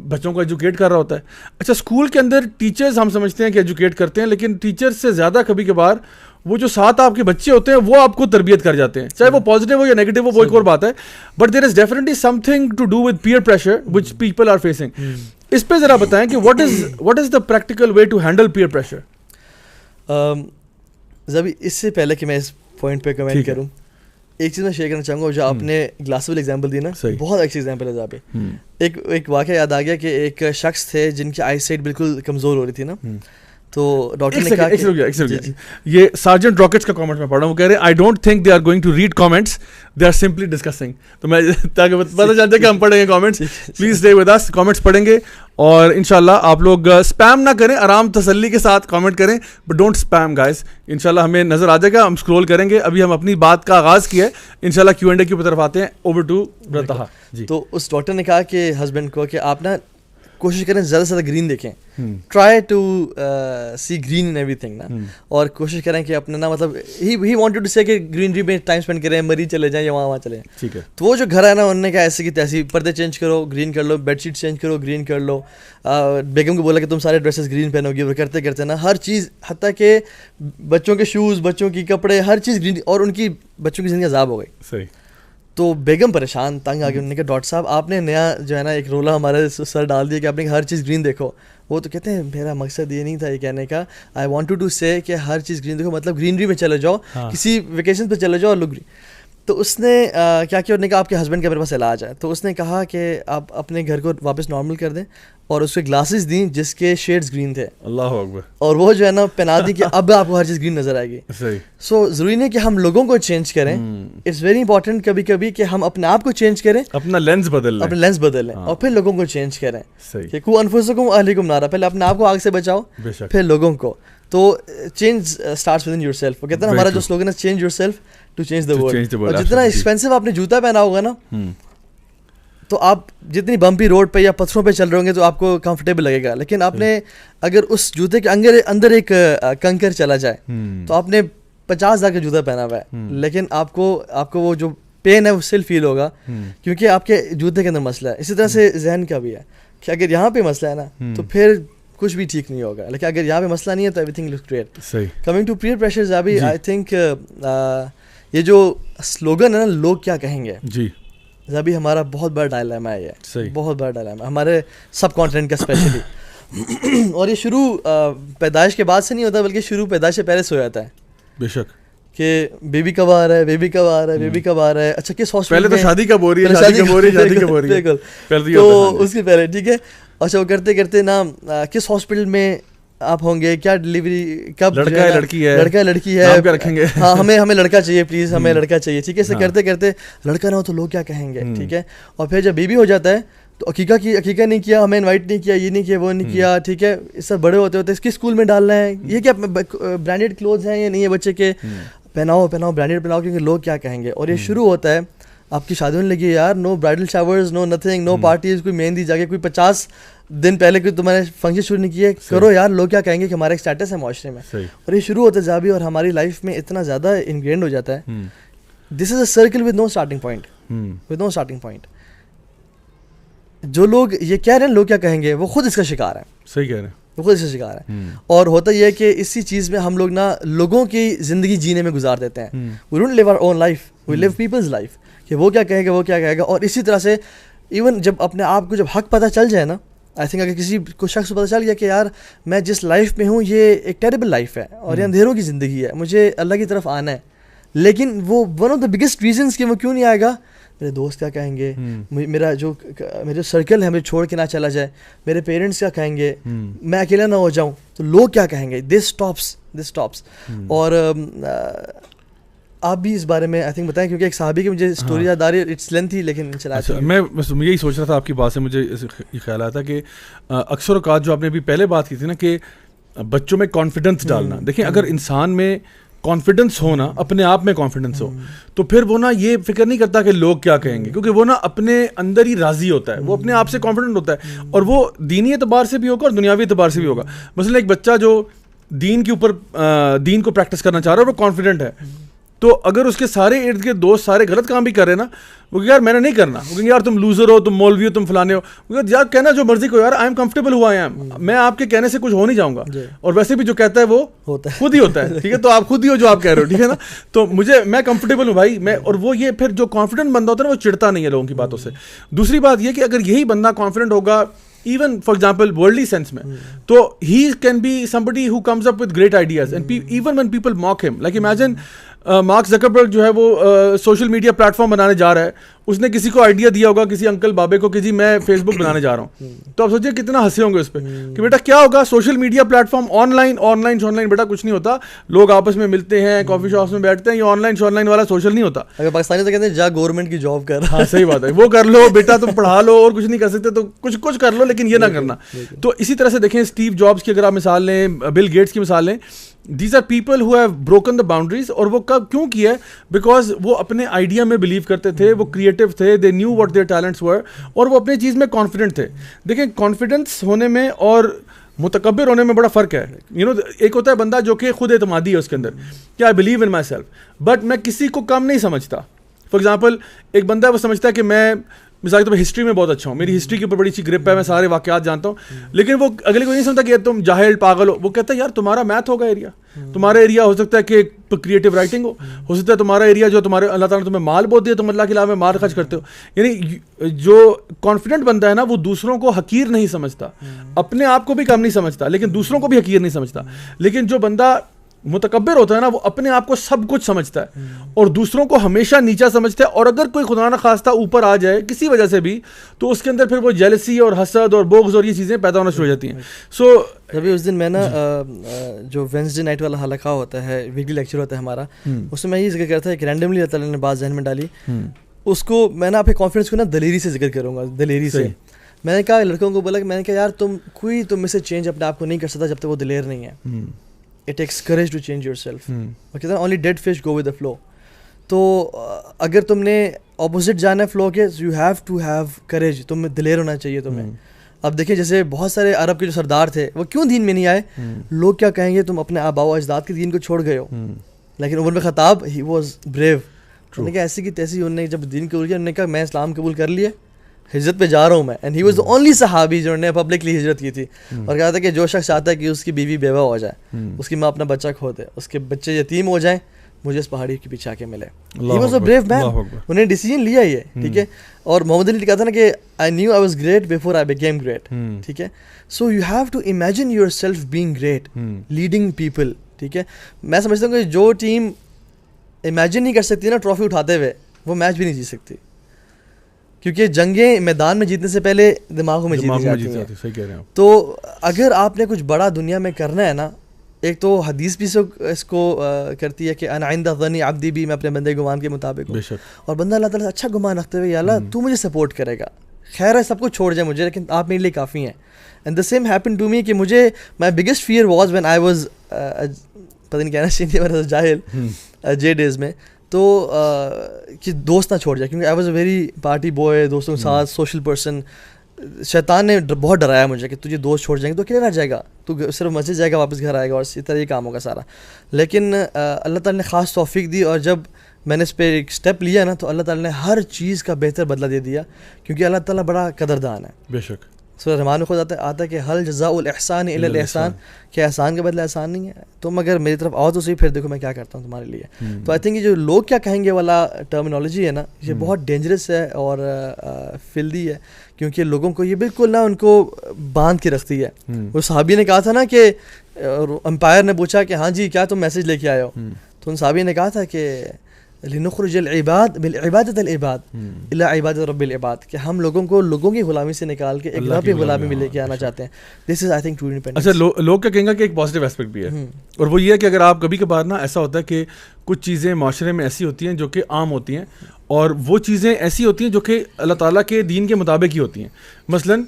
بچوں کو ایجوکیٹ کر رہا ہوتا ہے. اچھا اسکول کے اندر ٹیچرز ہم سمجھتے ہیں کہ ایجوکیٹ کرتے ہیں, لیکن ٹیچرز سے زیادہ کبھی کبھار وہ جو ساتھ آپ کے بچے ہوتے ہیں وہ آپ کو تربیت کر جاتے ہیں, چاہے وہ پازیٹیو ہو یا نیگیٹو ہو, وہ ایک اور بات ہے. But there is definitely something to do with peer pressure which people are facing. اس پہ ذرا بتائیں کہ what is the practical way to handle peer pressure. Zabi اس سے پہلے کہ میں اس پوائنٹ پہ کمنٹ کروں, ایک چیز میں شیئر کرنا چاہوں گا. جو آپ نے گلاس والی ایگزامپل دی نا, بہت اچھی ایگزامپل ہے. زابی ایک واقعہ یاد آ گیا کہ ایک شخص تھے جن کی آئی سائٹ بالکل کمزور ہو رہی تھی نا, تو ڈاکٹر نے کہا یہ سارجنٹ راکٹس کا کامنٹ میں پڑھ رہا ہوں, وہ کہہ رہے ہیں I don't think they are going to read comments, they are simply discussing. تو میں تاکہ پتہ چلتا ہے کہ ہم پڑھیں گے comments, please stay with us, comments پڑھیں گے اور انشاءاللہ آپ لوگ اسپیم نہ کریں, آرام تسلی کے ساتھ کامنٹ کریں, بٹ ڈونٹ اسپیم گائز. انشاءاللہ ہمیں نظر آ جائے گا, ہم اسکرول کریں گے. ابھی ہم اپنی بات کا آغاز کیا ہے, انشاءاللہ کیو اینڈ اے کی طرف آتے ہیں. اوور ٹو رتہا جی. تو اس ڈاکٹر نے کہا کہ ہسبینڈ کو کہ آپ نا کوشش کریں زیادہ سے زیادہ گرین دیکھیں, try to see green in everything نا, اور کوشش کریں کہ اپنا نا مطلب ہی وانٹیڈ ٹو سے کہ گرینری میں ٹائم اسپینڈ کریں, مری چلے جائیں یا وہاں چلے جائیں. ٹھیک ہے. تو وہ جو گھر ہے نا, انہوں نے کہا ایسے کی تیسی پردے چینج کرو گرین کر لو, بیڈ شیٹ چینج کرو گرین کر لو. بیگم کو بولا کہ تم سارے ڈریسز گرین پہنو گی, وہ کرتے کرتے نا ہر چیز, حتیٰ کہ بچوں کے شوز, بچوں کی کپڑے, ہر چیز گرین, اور ان کی بچوں کی زندگی عذاب ہو گئی. صحیح. تو بیگم پریشان تنگ آ گئی, انہوں نے کہا ڈاکٹر صاحب آپ نے نیا جو ہے نا ایک رولا ہمارے سر ڈال دیا کہ آپ نے ہر چیز گرین دیکھو. وہ تو کہتے ہیں میرا مقصد یہ نہیں تھا یہ کہنے کا, آئی وانٹ ٹو سے کہ ہر چیز گرین دیکھو, مطلب گرینری میں چلے جاؤ, کسی ویکیشن پہ چلے جاؤ اور لوگ گرین. تو اس نے کیا کیا, انہوں نے کہا آپ کے ہسبینڈ کا میرے پاس علاج ہے. تو اس نے کہا کہ آپ اپنے گھر کو واپس نارمل کر دیں, اور اس کے گلاسز دیں جس کے شیڈز گرین تھے. اللہ اکبر. اور وہ جو ہے نا پہنا دی کہ اب آپ کو ہر چیز گرین نظر آئے گی. سو ضروری نہیں کہ ہم لوگوں کو چینج کریں, اٹس ویری امپورٹنٹ کبھی کبھی کہ ہم اپنے آپ کو چینج کریں, اپنا لینس بدل لیں اور پھر لوگوں کو چینج کریں. کہ قوا انفسکم اہلیکم نارا, پہلے اپنے آپ کو آگ سے بچاؤ پھر لوگوں کو. تو change starts within yourself. وہ کہتے ہیں نا ہمارا جو سلوگن ہے change yourself to change the world. اور جتنا ایکسپینسو آپ نے جوتا پہنا ہوگا نا, تو آپ جتنی بمپی روڈ پہ یا پتھروں پہ چل رہے ہوں گے تو آپ کو کمفرٹیبل لگے گا. لیکن آپ نے اگر اس جوتے کے اندر ایک کنکر چلا جائے, تو آپ نے 50,000 کا جوتا پہنا ہوا ہے, لیکن آپ کو وہ جو پین ہے وہ سل فیل ہوگا, کیونکہ آپ کے جوتے کے اندر مسئلہ ہے. اسی طرح سے ذہن کا بھی ہے کہ اگر یہاں پہ مسئلہ ہے نا تو پھر کچھ بھی ٹھیک نہیں ہوگا, لیکن اگر یہاں پہ مسئلہ نہیں ہے تو everything looks great. Coming to peer pressure Zabi, I think یہ جو سلوگن ہے نا لوگ کیا کہیں گے, جی زابی ہمارا بہت بڑا ڈائلاما ہے, یہ بہت بڑا ڈائلاما ہمارے سب کانٹیننٹ کا اسپیشلی. اور یہ شروع پیدائش کے بعد سے نہیں ہوتا, بلکہ شروع پیدائش سے پہلے سے ہو جاتا ہے. بے شک. کہ بیبی کب آ رہا ہے, بیبی کب آ رہا ہے, بیبی کب آ رہا ہے. اچھا کس ہاسپٹل پہلے تو شادی کب ہو رہی ہے, شادی کب ہو رہی ہے, شادی کب ہو رہی ہے, تو اس کے پہلے ٹھیک ہے. اچھا وہ کرتے کرتے نا کس ہاسپٹل میں آپ ہوں گے, کیا ڈلیوری کب, لڑکا ہے لڑکی ہے, لڑکا ہے لڑکی ہے, کیا رکھیں گے, ہاں ہمیں لڑکا چاہیے پلیز, ہمیں لڑکا چاہیے, ٹھیک ہے. اسے کرتے کرتے لڑکا نہ ہو تو لوگ کیا کہیں گے, ٹھیک ہے. اور پھر جب بیبی ہو جاتا ہے تو عقیقہ نہیں کیا, ہمیں انوائٹ نہیں کیا, یہ نہیں کیا, وہ نہیں کیا, ٹھیک ہے. اس سے بڑے ہوتے ہوتے اس کے اسکول میں ڈالنا ہے, یہ کیا برانڈیڈ کلوتھز ہیں یا نہیں ہے بچے کے, پہناؤ برانڈیڈ پہناؤ کیونکہ لوگ کیا کہیں گے. اور یہ شروع ہوتا ہے آپ کی شادی ہونے لگی ہے یار, نو برائڈل شاورز, نو نتھنگ, نو پارٹیز, کوئی مہندی جا کے کوئی 50 دن پہلے کوئی تمہارے فنکشن شروع نہیں کیے, کرو یار, لوگ کیا کہیں گے کہ ہمارا ایک اسٹیٹس ہے معاشرے میں. اور یہ شروع ہوتا ہے جابی, اور ہماری لائف میں اتنا زیادہ انگرینڈ ہو جاتا ہے. This is a circle with no starting point. جو لوگ یہ کہہ رہے ہیں لوگ کیا کہیں گے, وہ خود اس کا شکار ہیں. صحیح کہہ رہے ہیں, وہ خود اس کا شکار ہے. اور ہوتا یہ ہے کہ اسی چیز میں ہم لوگ نا لوگوں کی زندگی جینے میں گزار دیتے ہیں. We don't live our own life, we live people's life, کہ وہ کیا کہے گا, وہ کیا کہے گا. اور اسی طرح سے ایون جب اپنے آپ کو جب حق پتہ چل جائے نا, آئی تھنک اگر کسی کو شخص کو پتہ چل گیا کہ یار میں جس لائف میں ہوں یہ ایک ٹیریبل لائف ہے اور یہ اندھیروں کی زندگی ہے, مجھے اللہ کی طرف آنا ہے, لیکن وہ one of the biggest reasons کہ وہ کیوں نہیں آئے گا, میرے دوست کیا کہیں گے, میرا جو سرکل ہے مجھے چھوڑ کے نہ چلا جائے, میرے پیرنٹس کیا کہیں گے, میں اکیلا نہ ہو جاؤں, تو لوگ کیا کہیں گے. دس اسٹاپس. اور آپ بھی اس بارے میں آئی تھنک بتائیں, کیونکہ ایک صحابی کی مجھے اسٹوری یاد آ رہی ہے, اٹس لینتھی لیکن میں یہی سوچ رہا تھا آپ کی بات سے مجھے یہ خیال آیا تھا کہ اکثر اوقات جو آپ نے ابھی پہلے بات کی تھی نا کہ بچوں میں کانفیڈنس ڈالنا. دیکھیں اگر انسان میں کانفیڈنس ہو نا, اپنے آپ میں کانفیڈنس ہو, تو پھر وہ نا یہ فکر نہیں کرتا کہ لوگ کیا کہیں گے, کیونکہ وہ نا اپنے اندر ہی راضی ہوتا ہے, وہ اپنے آپ سے کانفیڈنٹ ہوتا ہے, اور وہ دینی اعتبار سے بھی ہوگا اور دنیاوی اعتبار سے بھی ہوگا. مثلا ایک بچہ جو دین کے اوپر دین کو پریکٹس کرنا چاہ رہا ہے, وہ کانفیڈنٹ ہے, تو اگر اس کے سارے ارد گرد دوست سارے غلط کام بھی کر رہے ہیں نا, وہ کہ یار میں نے نہیں کرنا, وہ کہ یار تم لوزر ہو, تم مولوی ہو, تم فلانے ہو, یار کہنا جو مرضی کو, یار آئی ایم کمفرٹیبل ہوا ہے, میں آپ کے کہنے سے کچھ ہو نہیں جاؤں گا, اور ویسے بھی جو کہتا ہے وہ خود ہی ہوتا ہے, ٹھیک ہے, تو آپ خود ہی ہو جو آپ کہہ رہے ہو, ٹھیک ہے نا. تو میں کمفرٹیبل ہوں بھائی میں, اور وہ یہ پھر جو کانفیڈنٹ بندہ ہوتا ہے نا وہ چڑھتا نہیں ہے لوگوں کی باتوں سے. دوسری بات یہ کہ اگر یہی بندہ کانفیڈنٹ ہوگا even for example worldly sense میں, تو he can be somebody who comes up with great ideas, and even when people mock him, like imagine mark Zuckerberg جو ہے وہ سوشل میڈیا پلیٹ فارم بنانے جا رہا ہے, اس نے کسی کو آئیڈیا دیا ہوگا کسی انکل بابے کو کہ جی میں فیس بک بنانے جا رہا ہوں, تو آپ سوچیے کتنا ہنسے ہوں گے اس پہ کہ بیٹا کیا ہوگا, social media platform online بیٹا کچھ نہیں ہوتا, لوگ آپس میں ملتے ہیں, کافی شاپس میں بیٹھتے ہیں, یہ آن لائن والا سوشل نہیں ہوتا. اگر پاکستانی تو کہتے ہیں جا گورنمنٹ کی جاب کر, ہاں صحیح بات ہے, وہ کر لو بیٹا, تم پڑھا لو, اور کچھ نہیں کر سکتے تو کچھ کر لو, لیکن یہ نہ کرنا. تو اسی طرح سے دیکھیں اسٹیو جابس کی اگر آپ مثال لیں, بل گیٹس کی مثال لیں, these are people who have broken the boundaries. اور وہ کب کیوں کیا ہے, بیکاز وہ اپنے آئیڈیا میں بلیو کرتے تھے, وہ کریٹو تھے, they knew what their talents were, اور وہ اپنی چیز میں کانفیڈنٹ تھے. دیکھیں کانفیڈنس ہونے میں اور متکبر ہونے میں بڑا فرق ہے. ایک ہوتا ہے بندہ جو کہ خود اعتمادی ہے اس کے اندر, کہ I believe in my self, but میں کسی کو کم نہیں سمجھتا. فار ایگزامپل ایک بندہ وہ سمجھتا ہے کہ میں مثال کے طور پر ہسٹری میں بہت اچھا ہوں, میری ہسٹری کے اوپر بڑی اچھی گرپ ہے, میں سارے واقعات جانتا ہوں, لیکن وہ اگلے کو نہیں سمجھتا کہ تم جاہل پاگل ہو. وہ کہتا ہے یار تمہارا میتھ ہوگا ایریا, تمہارا ایریا ہو سکتا ہے کہ کریٹو رائٹنگ ہو سکتا ہے تمہارا ایریا جو تمہارے اللہ تعالیٰ نے تمہیں مال بہت دیا, تم اللہ کے علاوہ میں مال خرچ کرتے ہو. یعنی جو کانفیڈنٹ بندہ ہے نا وہ دوسروں کو حقیر نہیں سمجھتا, اپنے آپ کو بھی کم نہیں سمجھتا, لیکن دوسروں کو بھی حقیر نہیں سمجھتا. لیکن جو بندہ متکبر ہوتا ہے نا وہ اپنے آپ کو سب کچھ سمجھتا ہے اور دوسروں کو ہمیشہ نیچا سمجھتا ہے, اور اگر کوئی خدا نہ خواستہ اوپر آ جائے کسی وجہ سے بھی تو اس کے اندر پھر وہ جیلسی اور حسد اور بغض اور یہ چیزیں پیدا ہونا شروع ہو جاتی ہیں. سو ابھی اس دن میں نا جو وینسڈے نائٹ والا حلقہ ہوتا ہے, ویکلی لیکچر ہوتا ہے ہمارا, اس میں میں یہ ذکر کرتا ہے کہ رینڈملی اللہ تعالیٰ نے بات ذہن میں ڈالی, اس کو میں نا اپنے کانفیڈنس کو نا دلیری سے ذکر کروں گا, دلیری سے. میں نے کہا لڑکوں کو بولا کہ میں نے کہا یار تم میں سے چینج اپنے آپ کو نہیں کر سکتا جب تک وہ دلیر نہیں ہے. It takes courage to change yourself. وہ کہتے ہیں only dead fish go with the flow. تو اگر تم نے اپوزٹ جانا ہے فلو کے, you have to have courage, تم دلیر ہونا چاہیے تمہیں. اب دیکھیں جیسے بہت سارے عرب کے جو سردار تھے وہ کیوں دین میں نہیں آئے, لوگ کیا کہیں گے تم اپنے آباء و اجداد کے دین کو چھوڑ گئے ہو. لیکن عمر بن خطاب he was brave. انہوں نے کہا ایسی کی تیسی, انہوں نے جب دین قبول کیا انہوں نے کہا میں اسلام قبول کر لیے, ہجرت پہ جا رہا ہوں میں. And he was the only صحابی جنہوں نے پبلکلی ہجرت کی تھی, اور کہا تھا کہ جو شخص چاہتا ہے کہ اس کی بیوی بیوہ ہو جائے, اس کی ماں اپنا بچہ کھو دے, اس کے بچے یتیم ہو جائیں, مجھے اس پہاڑی کے پیچھے آ کے ملے. ہی واز اے بریو مین, انہوں نے ڈیسیجن لیا یہ, ٹھیک ہے. اور محمد علی نے کہا تھا نا کہ I knew I was great before I became great, ٹھیک ہے. So you have to imagine yourself being great, leading people, ٹھیک ہے. میں سمجھتا ہوں کہ جو ٹیم امیجن نہیں کر سکتی نا ٹرافی اٹھاتے ہوئے, وہ میچ بھی نہیں جیت سکتی, کیونکہ جنگیں میدان میں جیتنے سے پہلے دماغوں میں جیتی جاتی ہیں. صحیح کہہ رہے ہیں. تو اگر آپ نے کچھ بڑا دنیا میں کرنا ہے نا, ایک تو حدیث بھی اس کو کرتی ہے کہ انا عند ظن عبدی بھی, میں اپنے بندے گمان کے مطابق ہوں, اور بندہ اللہ تعالیٰ سے اچھا گمان رکھتے ہوئے یا اللہ تو مجھے سپورٹ کرے گا, خیر ہے سب کچھ چھوڑ جائے مجھے, لیکن آپ میرے لیے کافی ہیں. And the same happen to me کہ مجھے my biggest fear was when I was پتہ نہیں کہنا چاہیے جاہل جے ڈیز میں, تو کہ دوست نہ چھوڑ جائے, کیونکہ I was a very party boy, دوستوں کے ساتھ سوشل پرسن. شیطان نے بہت ڈرایا مجھے کہ تجھے دوست چھوڑ جائیں گے تو اکیلے رہ جائے گا, تو صرف مسجد جائے گا واپس گھر آئے گا, اور اسی طرح یہ کام ہوگا سارا. لیکن اللہ تعالیٰ نے خاص توفیق دی, اور جب میں نے اس پہ ایک اسٹیپ لیا نا, تو اللہ تعالیٰ نے ہر چیز کا بہتر بدلہ دے دیا, کیونکہ اللہ تعالیٰ بڑا قدردان ہے. بے شک سورہ رحمان میں خود آتا ہے کہ حل جزاء الاحسان الا الاحسان, کہ احسان کا بدلہ احسان نہیں ہے, تم اگر میری طرف آؤ تو صحیح, پھر دیکھو میں کیا کرتا ہوں تمہارے لیے. تو آئی تھنک یہ جو لوگ کیا کہیں گے والا ٹرمینالوجی ہے نا, یہ بہت ڈینجرس ہے اور فلدی ہے, کیونکہ لوگوں کو یہ بالکل نا ان کو باندھ کے رکھتی ہے. وہ صحابی نے کہا تھا نا کہ امپائر نے پوچھا کہ ہاں جی کیا تم میسج لے کے آئے ہو, تو ان صحابی نے کہا تھا کہ لنخرج العباد بالعبادت العباد الى عبادت رب العباد, کہ ہم لوگوں کو لوگوں کی غلامی سے نکال کے ایک رب کی غلامی میں لے کے آنا چاہتے ہیں. دس از آئی تھنک ٹرو انڈیپینڈنس. اچھا لوگ کیا کہیں گے کہ ایک پازیٹیو ایسپیکٹ بھی ہے, اور وہ یہ ہے کہ اگر آپ کبھی کبھار نا ایسا ہوتا ہے کہ کچھ چیزیں معاشرے میں ایسی ہوتی ہیں جو کہ عام ہوتی ہیں, اور وہ چیزیں ایسی ہوتی ہیں جو کہ اللہ تعالیٰ کے دین کے مطابق ہی ہوتی ہیں. مثلاً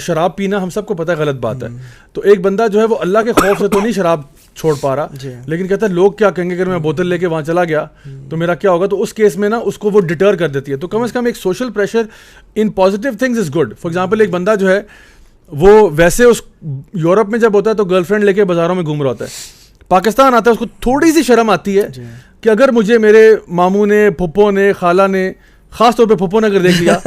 شراب پینا ہم سب کو پتہ ہے غلط بات ہے, تو ایک بندہ جو ہے وہ اللہ کے خوف سے تو نہیں شراب چھوڑ پا رہا, لیکن کہتا ہے لوگ کیا کہیں گے اگر میں بوتل لے کے وہاں چلا گیا تو میرا کیا ہوگا, تو اس کیس میں نا اس کو وہ ڈٹر کر دیتی ہے. تو کم از کم ایک social pressure in positive things is good. For example ایک بندہ جو ہے وہ ویسے اس یورپ میں جب ہوتا ہے تو گرل فرینڈ لے کے بازاروں میں گھوم رہا ہوتا ہے, پاکستان آتا ہے اس کو تھوڑی سی شرم آتی ہے کہ اگر مجھے میرے ماموں نے, پھپھو نے, خالہ نے, خاص طور پہ پھپھو نے اگر دیکھ لیا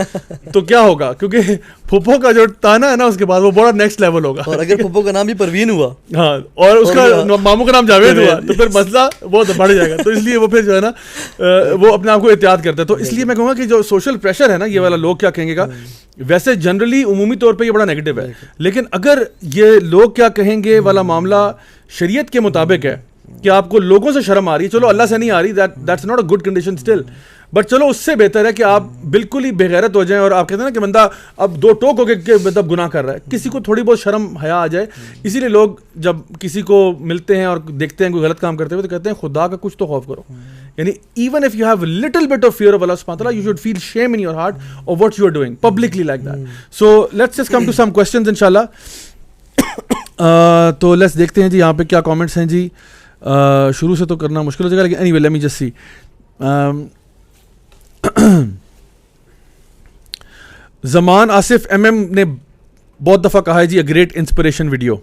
تو کیا ہوگا, کیونکہ پھپھو کا جو تانا ہے نا اس کے بعد وہ بڑا نیکسٹ لیول ہوگا. اور اگر پھپھو کا نام بھی پروین ہوا, ہاں, اور اس کا ماموں کا نام جاوید ہوا, تو پھر مسئلہ بہت بڑھ جائے گا. تو اس لیے وہ پھر جو ہے نا وہ اپنے آپ کو احتیاط کرتا ہے. تو اس لیے میں کہوں گا کہ جو سوشل پریشر ہے نا یہ والا لوگ کیا کہیں گے گا, ویسے جنرلی عمومی طور پہ یہ بڑا نیگیٹو ہے, لیکن اگر یہ لوگ کیا کہیں گے والا معاملہ شریعت کے مطابق ہے کہ آپ کو لوگوں سے شرم آ رہی ہے, چلو اللہ سے نہیں آ رہی, that's not a good condition still, but چلو اس سے بہتر ہے کہ آپ بالکل ہی بے غیرت ہو جائیں, اور آپ کہتے ہیں نا کہ بندہ اب دو ٹوک ہو کے مطلب گناہ کر رہا ہے, کسی کو تھوڑی بہت شرم حیا آ جائے. اسی لیے لوگ جب کسی کو ملتے ہیں اور دیکھتے ہیں کوئی غلط کام کرتے ہوئے تو کہتے ہیں خدا کا کچھ تو خوف کرو, یعنی even if you have little bit of fear of اللہ سبحانہ وتعالی, you should feel shame in your heart of what you are doing publicly like that. So let's just come to some questions انشاءاللہ. تو let's دیکھتے ہیں جی یہاں پہ کیا کامنٹس ہیں جی. شروع سے تو کرنا مشکل ہو جائے گا, لیکن any way let me just see. زمان آصف ایم ایم نے بہت دفعہ کہا ہے جی, اے گریٹ انسپریشن ویڈیو,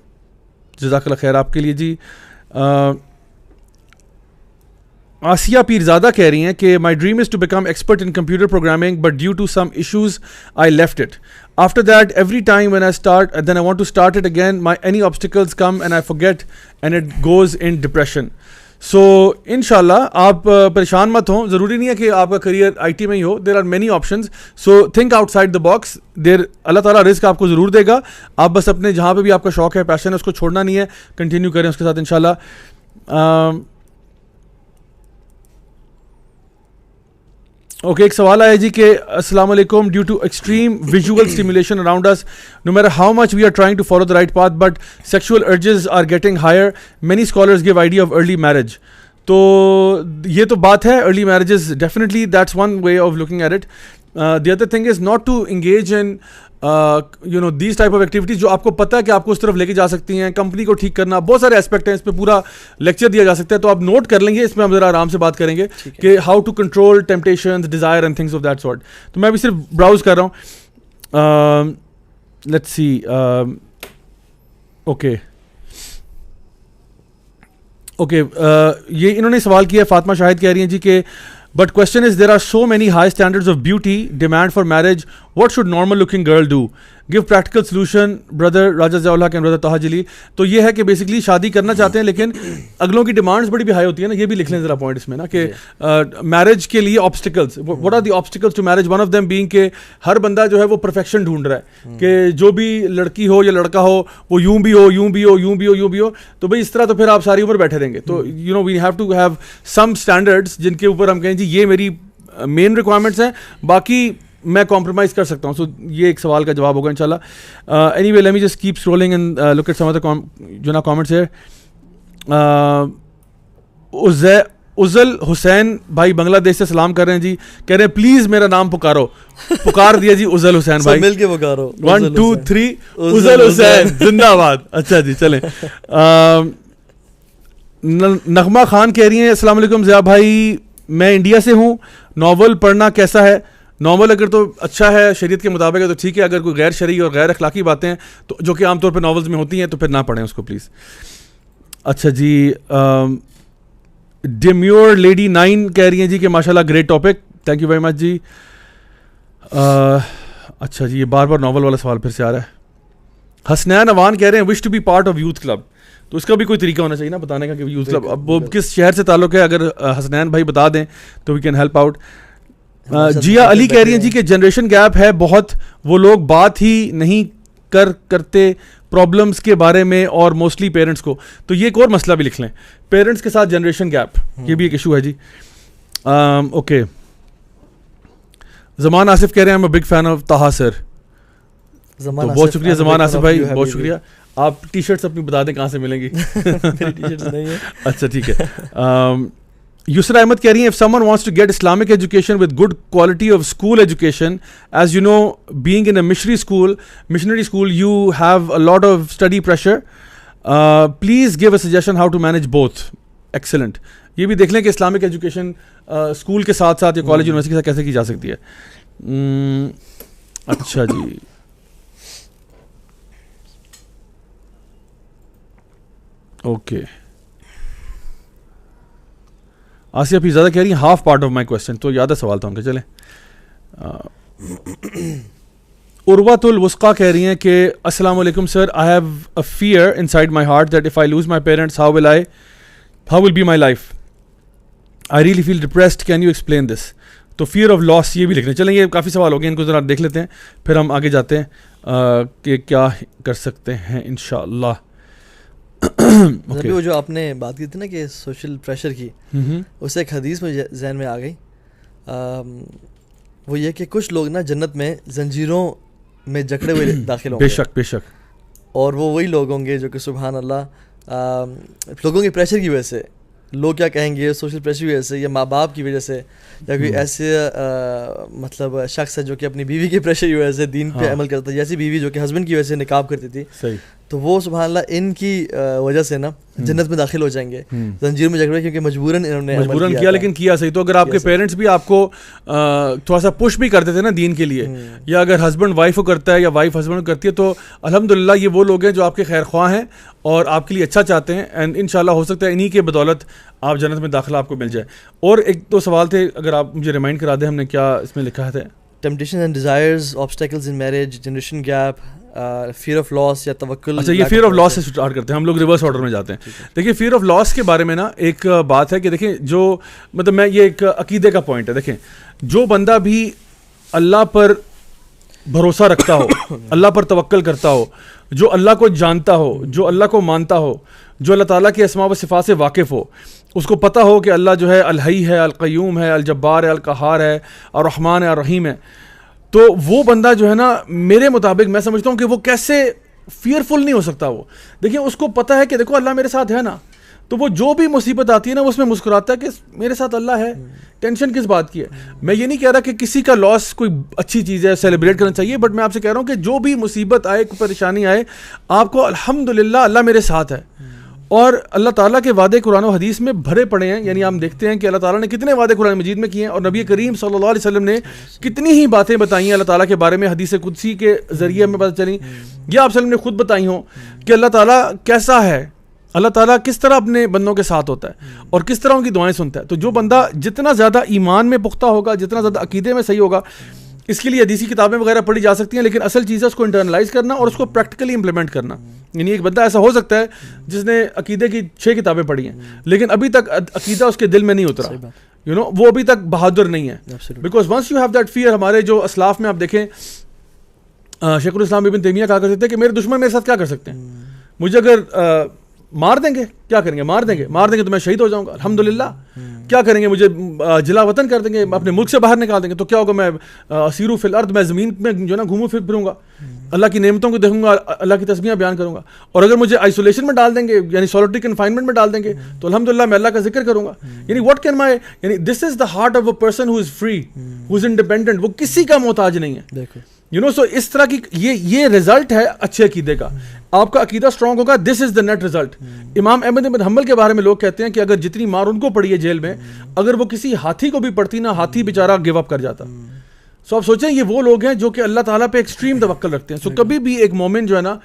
جزاک اللہ خیر آپ کے لیے جی. آسیہ پیرزادہ کہہ رہی ہیں کہ my dream is to become expert in computer programming but due to some issues I left it. After that every time when I start then I want to start it again, my any obstacles come and I forget and it goes in depression. So ان شاء اللہ آپ پریشان مت ہوں, ضروری نہیں ہے کہ آپ کا کریئر آئی ٹی میں ہی ہو, there are many options, so think outside the box. اللہ تعالیٰ رزق آپ کو ضرور دے گا, آپ بس اپنے جہاں پہ بھی آپ کا شوق ہے, پیشن ہے, اس کو چھوڑنا نہیں ہے, کنٹینیو کریں اس کے ساتھ ان شاء اللہ. اوکے, ایک سوال آیا جی کہ السلام علیکم, due to extreme visual stimulation around us, no matter how much we are trying to follow the right path but sexual urges are getting higher, many scholars give idea of early marriage. تو یہ تو بات ہے, early marriages definitely that's one way of looking at it. The other thing is not to engage in you know these type of activities جو آپ کو پتہ ہے کہ آپ کو اس طرف لے کے جا سکتی ہیں. کمپنی کو ٹھیک کرنا, بہت سارے اسپیکٹ ہیں, اس پہ پورا لیکچر دیا جا سکتا ہے, تو آپ نوٹ کر لیں گے, اس میں ہم ذرا آرام سے بات کریں گے کہ how to control temptations, desire and things of that sort. تو میں ابھی صرف براؤز کر رہا ہوں. Let's see. اوکے یہ انہوں نے سوال کیا, فاطمہ شاہد کہہ رہی ہیں جی کہ but question is there are so many high standards of beauty demand for marriage, what should normal looking girl do, give practical solution brother Raja Zia ul Haq and برادر طاہر جلیل. تو یہ ہے کہ بیسکلی شادی کرنا چاہتے ہیں لیکن اگلوں کی ڈیمانڈس بڑی بھی ہائی ہوتی ہے نا, یہ بھی لکھ لیں ذرا پوائنٹ اس میں نا کہ میرج کے لیے obstacles, what are the obstacles to marriage, one of them being کہ ہر بندہ جو ہے وہ پرفیکشن ڈھونڈ رہا ہے کہ جو بھی لڑکی ہو یا لڑکا ہو وہ یوں بھی ہو یوں بھی ہو یوں بھی ہو یوں بھی ہو. تو بھائی اس طرح تو پھر آپ ساری عمر بیٹھے رہیں گے. تو you know we have to have some standards جن کے اوپر ہم کہیں جی یہ میری مین ریکوائرمنٹس ہیں, باقی میں کمپرومائز کر سکتا ہوں. سو یہ ایک سوال کا جواب ہوگا انشاءاللہ. Anyway let me just keep scrolling and look at some other جو نا کامنٹس ہے. ازل حسین بھائی بنگلہ دیش سے سلام کر رہے ہیں جی, کہہ رہے ہیں پلیز میرا نام پکارو. پکار دیا جی ازل حسین بھائی, مل کے پکارو 1 2 3 ازل حسین زندہ باد. اچھا جی چلیں. نغمہ خان کہہ رہی ہیں السلام علیکم ضیاء بھائی, میں انڈیا سے ہوں, ناول پڑھنا کیسا ہے؟ ناول اگر تو اچھا ہے شریعت کے مطابق ہے تو ٹھیک ہے, اگر کوئی غیر شرعی اور غیر اخلاقی باتیں ہیں تو جو کہ عام طور پہ ناولز میں ہوتی ہیں تو پھر نہ پڑھیں اس کو پلیز. اچھا جی, ڈیمیور لیڈی 9 کہہ رہی ہیں جی کہ ماشاءاللہ great topic, thank you very much جی. اچھا جی, یہ بار بار ناول والا سوال پھر سے آ رہا ہے. حسنین اوان کہہ رہے ہیں wish to be part of youth club. تو اس کا بھی کوئی طریقہ ہونا چاہیے نا بتانے کا کہ یوتھ کلب اب وہ کس شہر سے تعلق ہے, اگر حسنین بھائی بتا دیں تو وی کین ہیلپ آؤٹ. جیا علی کہہ رہی ہیں جی کہ جنریشن گیپ ہے بہت, وہ لوگ بات ہی نہیں کرتے پرابلمس کے بارے میں اور موسٹلی پیرنٹس کو. تو یہ ایک اور مسئلہ بھی لکھ لیں, پیرنٹس کے ساتھ جنریشن گیپ, یہ بھی ایک ایشو ہے جی. اوکے, زمان آصف کہہ رہے ہیں I'm a big fan of Taha سر. بہت شکریہ زمان آصف بھائی, بہت شکریہ. آپ ٹی شرٹس اپنی بتا دیں کہاں سے ملیں گی. اچھا ٹھیک ہے. یسرا احمد کہہ رہی ہیں if someone wants to get Islamic education with good quality of school education, as you know being in a missionary school you have a lot of study pressure, please give a suggestion how to manage both. Excellent. یہ بھی دیکھ لیں کہ Islamic education school کے ساتھ ساتھ یا college university کے ساتھ کیسے کی جا سکتی ہے. اچھا جی, اوکے. آسیہ پھر زیادہ کہہ رہی ہیں half part of my question, تو یاد ہے سوال تھا ان کا. چلیں. عروۃ الوثقیٰ کہہ رہی ہیں کہ السلام علیکم sir, I have a fear inside my heart that if I lose my parents how will be my life, I really feel depressed, can you explain this. تو فیئر آف لاس یہ بھی لکھ لیں. چلیں یہ کافی سوال ہو گئے, ان کو ذرا دیکھ لیتے ہیں پھر ہم آگے جاتے ہیں کہ کیا کر سکتے ہیں انشاءاللہ. وہ جو آپ نے بات کی تھی نا کہ سوشل پریشر کی, اسے ایک حدیث میں ذہن میں آ گئی. وہ یہ کہ کچھ لوگ نا جنت میں زنجیروں میں جکڑے ہوئے داخل ہوں گے. بے شک بے شک. اور وہ وہی لوگ ہوں گے جو کہ سبحان اللہ لوگوں کے پریشر کی وجہ سے, لوگ کیا کہیں گے, سوشل پریشر کی وجہ سے یا ماں باپ کی وجہ سے, یا کوئی ایسے مطلب شخص ہے جو کہ اپنی بیوی کے پریشر کی وجہ سے دین پہ عمل کرتا ہے, جیسی بیوی جو کہ ہسبینڈ کی وجہ سے نقاب کرتی تھی. صحیح. تو وہ سبحان اللہ ان کی وجہ سے نا جنت میں داخل ہو جائیں گے زنجیر میں جکڑے, کیونکہ مجبوراً انہوں نے کیا, لیکن کیا صحیح. تو اگر آپ کے پیرنٹس بھی آپ کو تھوڑا سا پش بھی کرتے تھے نا دین کے لیے, یا اگر ہسبینڈ وائف کو کرتا ہے یا وائف ہسبینڈ کو کرتی ہے, تو الحمدللہ یہ وہ لوگ ہیں جو آپ کے خیر خواہ ہیں اور آپ کے لیے اچھا چاہتے ہیں, اینڈ انشاءاللہ ہو سکتا ہے انہی کے بدولت آپ جنت میں داخلہ آپ کو مل جائے. اور ایک دو سوال تھے, اگر آپ مجھے ریمائنڈ کرا دیں, ہم نے کیا اس میں لکھا ہے. Temptation and desires, obstacles in marriage, generation gap, fear of loss یا توکل. اچھا یہ فیئر آف لاس سے اسٹارٹ کرتے ہیں, ہم لوگ ریورس آرڈر میں جاتے ہیں. دیکھیے فیئر آف لاس کے بارے میں نا ایک بات ہے کہ دیکھیں جو مطلب میں یہ ایک عقیدے کا پوائنٹ ہے. دیکھیں جو بندہ بھی اللہ پر بھروسہ رکھتا ہو, اللہ پر توکل کرتا ہو, جو اللہ کو جانتا ہو, جو اللہ کو مانتا ہو, جو اللہ تعالیٰ کے اسماء و صفات سے واقف ہو, اس کو پتہ ہو کہ اللہ جو ہے الحی ہے, القیوم ہے, الجبار ہے, القہار ہے, الرحمن ہے, الرحیم ہے, تو وہ بندہ جو ہے نا میرے مطابق میں سمجھتا ہوں کہ وہ کیسے فیئرفل نہیں ہو سکتا. وہ دیکھیں اس کو پتہ ہے کہ دیکھو اللہ میرے ساتھ ہے نا, تو وہ جو بھی مصیبت آتی ہے نا اس میں مسکراتا ہے کہ میرے ساتھ اللہ ہے, ٹینشن کس بات کی ہے. میں یہ نہیں کہہ رہا کہ کسی کا لاس کوئی اچھی چیز ہے, سیلیبریٹ کرنا چاہیے, بٹ میں آپ سے کہہ رہا ہوں کہ جو بھی مصیبت آئے, کوئی پریشانی آئے, آپ کو الحمدللہ اللہ میرے ساتھ ہے. اور اللہ تعالیٰ کے وعدے قرآن و حدیث میں بھرے پڑے ہیں, یعنی ہم دیکھتے ہیں کہ اللہ تعالیٰ نے کتنے وعدے قرآن مجید میں کیے ہیں, اور نبی کریم صلی اللہ علیہ وسلم نے کتنی ہی باتیں بتائی ہیں اللہ تعالیٰ کے بارے میں, حدیث قدسی کے ذریعے ہمیں پتہ چلی, یا آپ وسلم نے خود بتائی ہوں کہ اللہ تعالیٰ کیسا ہے, اللہ تعالیٰ کس طرح اپنے بندوں کے ساتھ ہوتا ہے اور کس طرح ان کی دعائیں سنتا ہے. تو جو بندہ جتنا زیادہ ایمان میں پختہ ہوگا, جتنا زیادہ عقیدے میں صحیح ہوگا, اس کے لیے حدیثی کتابیں وغیرہ پڑھی جا سکتی ہیں, لیکن اصل چیز ہے اس کو انٹرنلائز کرنا اور اس کو پریکٹیکلی امپلیمنٹ کرنا. یعنی ایک بندہ ایسا ہو سکتا ہے جس نے عقیدے کی 6 کتابیں پڑھی ہیں لیکن ابھی تک عقیدہ اس کے دل میں نہیں اترا, یو نو, وہ ابھی تک بہادر نہیں ہے. Because once you have that fear, ہمارے جو اسلاف میں آپ دیکھیں شیخ الاسلام ابن تیمیہ کہا کرتے تھے کہ میرے دشمن میرے ساتھ کیا کر سکتے ہیں, مجھے اگر مار دیں گے کیا کریں گے, مار دیں گے تو میں شہید ہو جاؤں گا الحمدللہ. کیا کریں گے, مجھے جلا وطن کر دیں گے, اپنے ملک سے باہر نکال دیں گے تو کیا ہوگا, میں اسیرو فی الارض, میں زمین میں جو نا گھوموں پھروں گا, اللہ کی نعمتوں کو دیکھوں گا, اللہ کی تسبیحاں بیان کروں گا. اور اگر مجھے آئسولیشن میں ڈال دیں گے, یعنی سولٹری کنفائنمنٹ میں ڈال دیں گے, تو الحمدللہ میں اللہ کا ذکر کروں گا. یعنی واٹ کین مائی, یعنی this is the heart of a person who is free, who is independent, وہ کسی کا محتاج نہیں ہے. یو نو, سو اس طرح کی یہ رزلٹ ہے اچھے عقیدے کا. آپ کا عقیدہ اسٹرانگ ہوگا, دس از دا نیٹ رزلٹ. امام احمد بن حنبل کے بارے میں لوگ کہتے ہیں کہ اگر جتنی مار ان کو پڑی ہے جیل میں, اگر وہ کسی ہاتھی کو بھی پڑتی نا, ہاتھی بیچارہ گیو اپ کر جاتا. سو آپ سوچیں یہ وہ لوگ ہیں جو کہ اللہ تعالیٰ پہ ایکسٹریم توکل رکھتے ہیں. سو کبھی بھی ایک مومن جو ہے نا,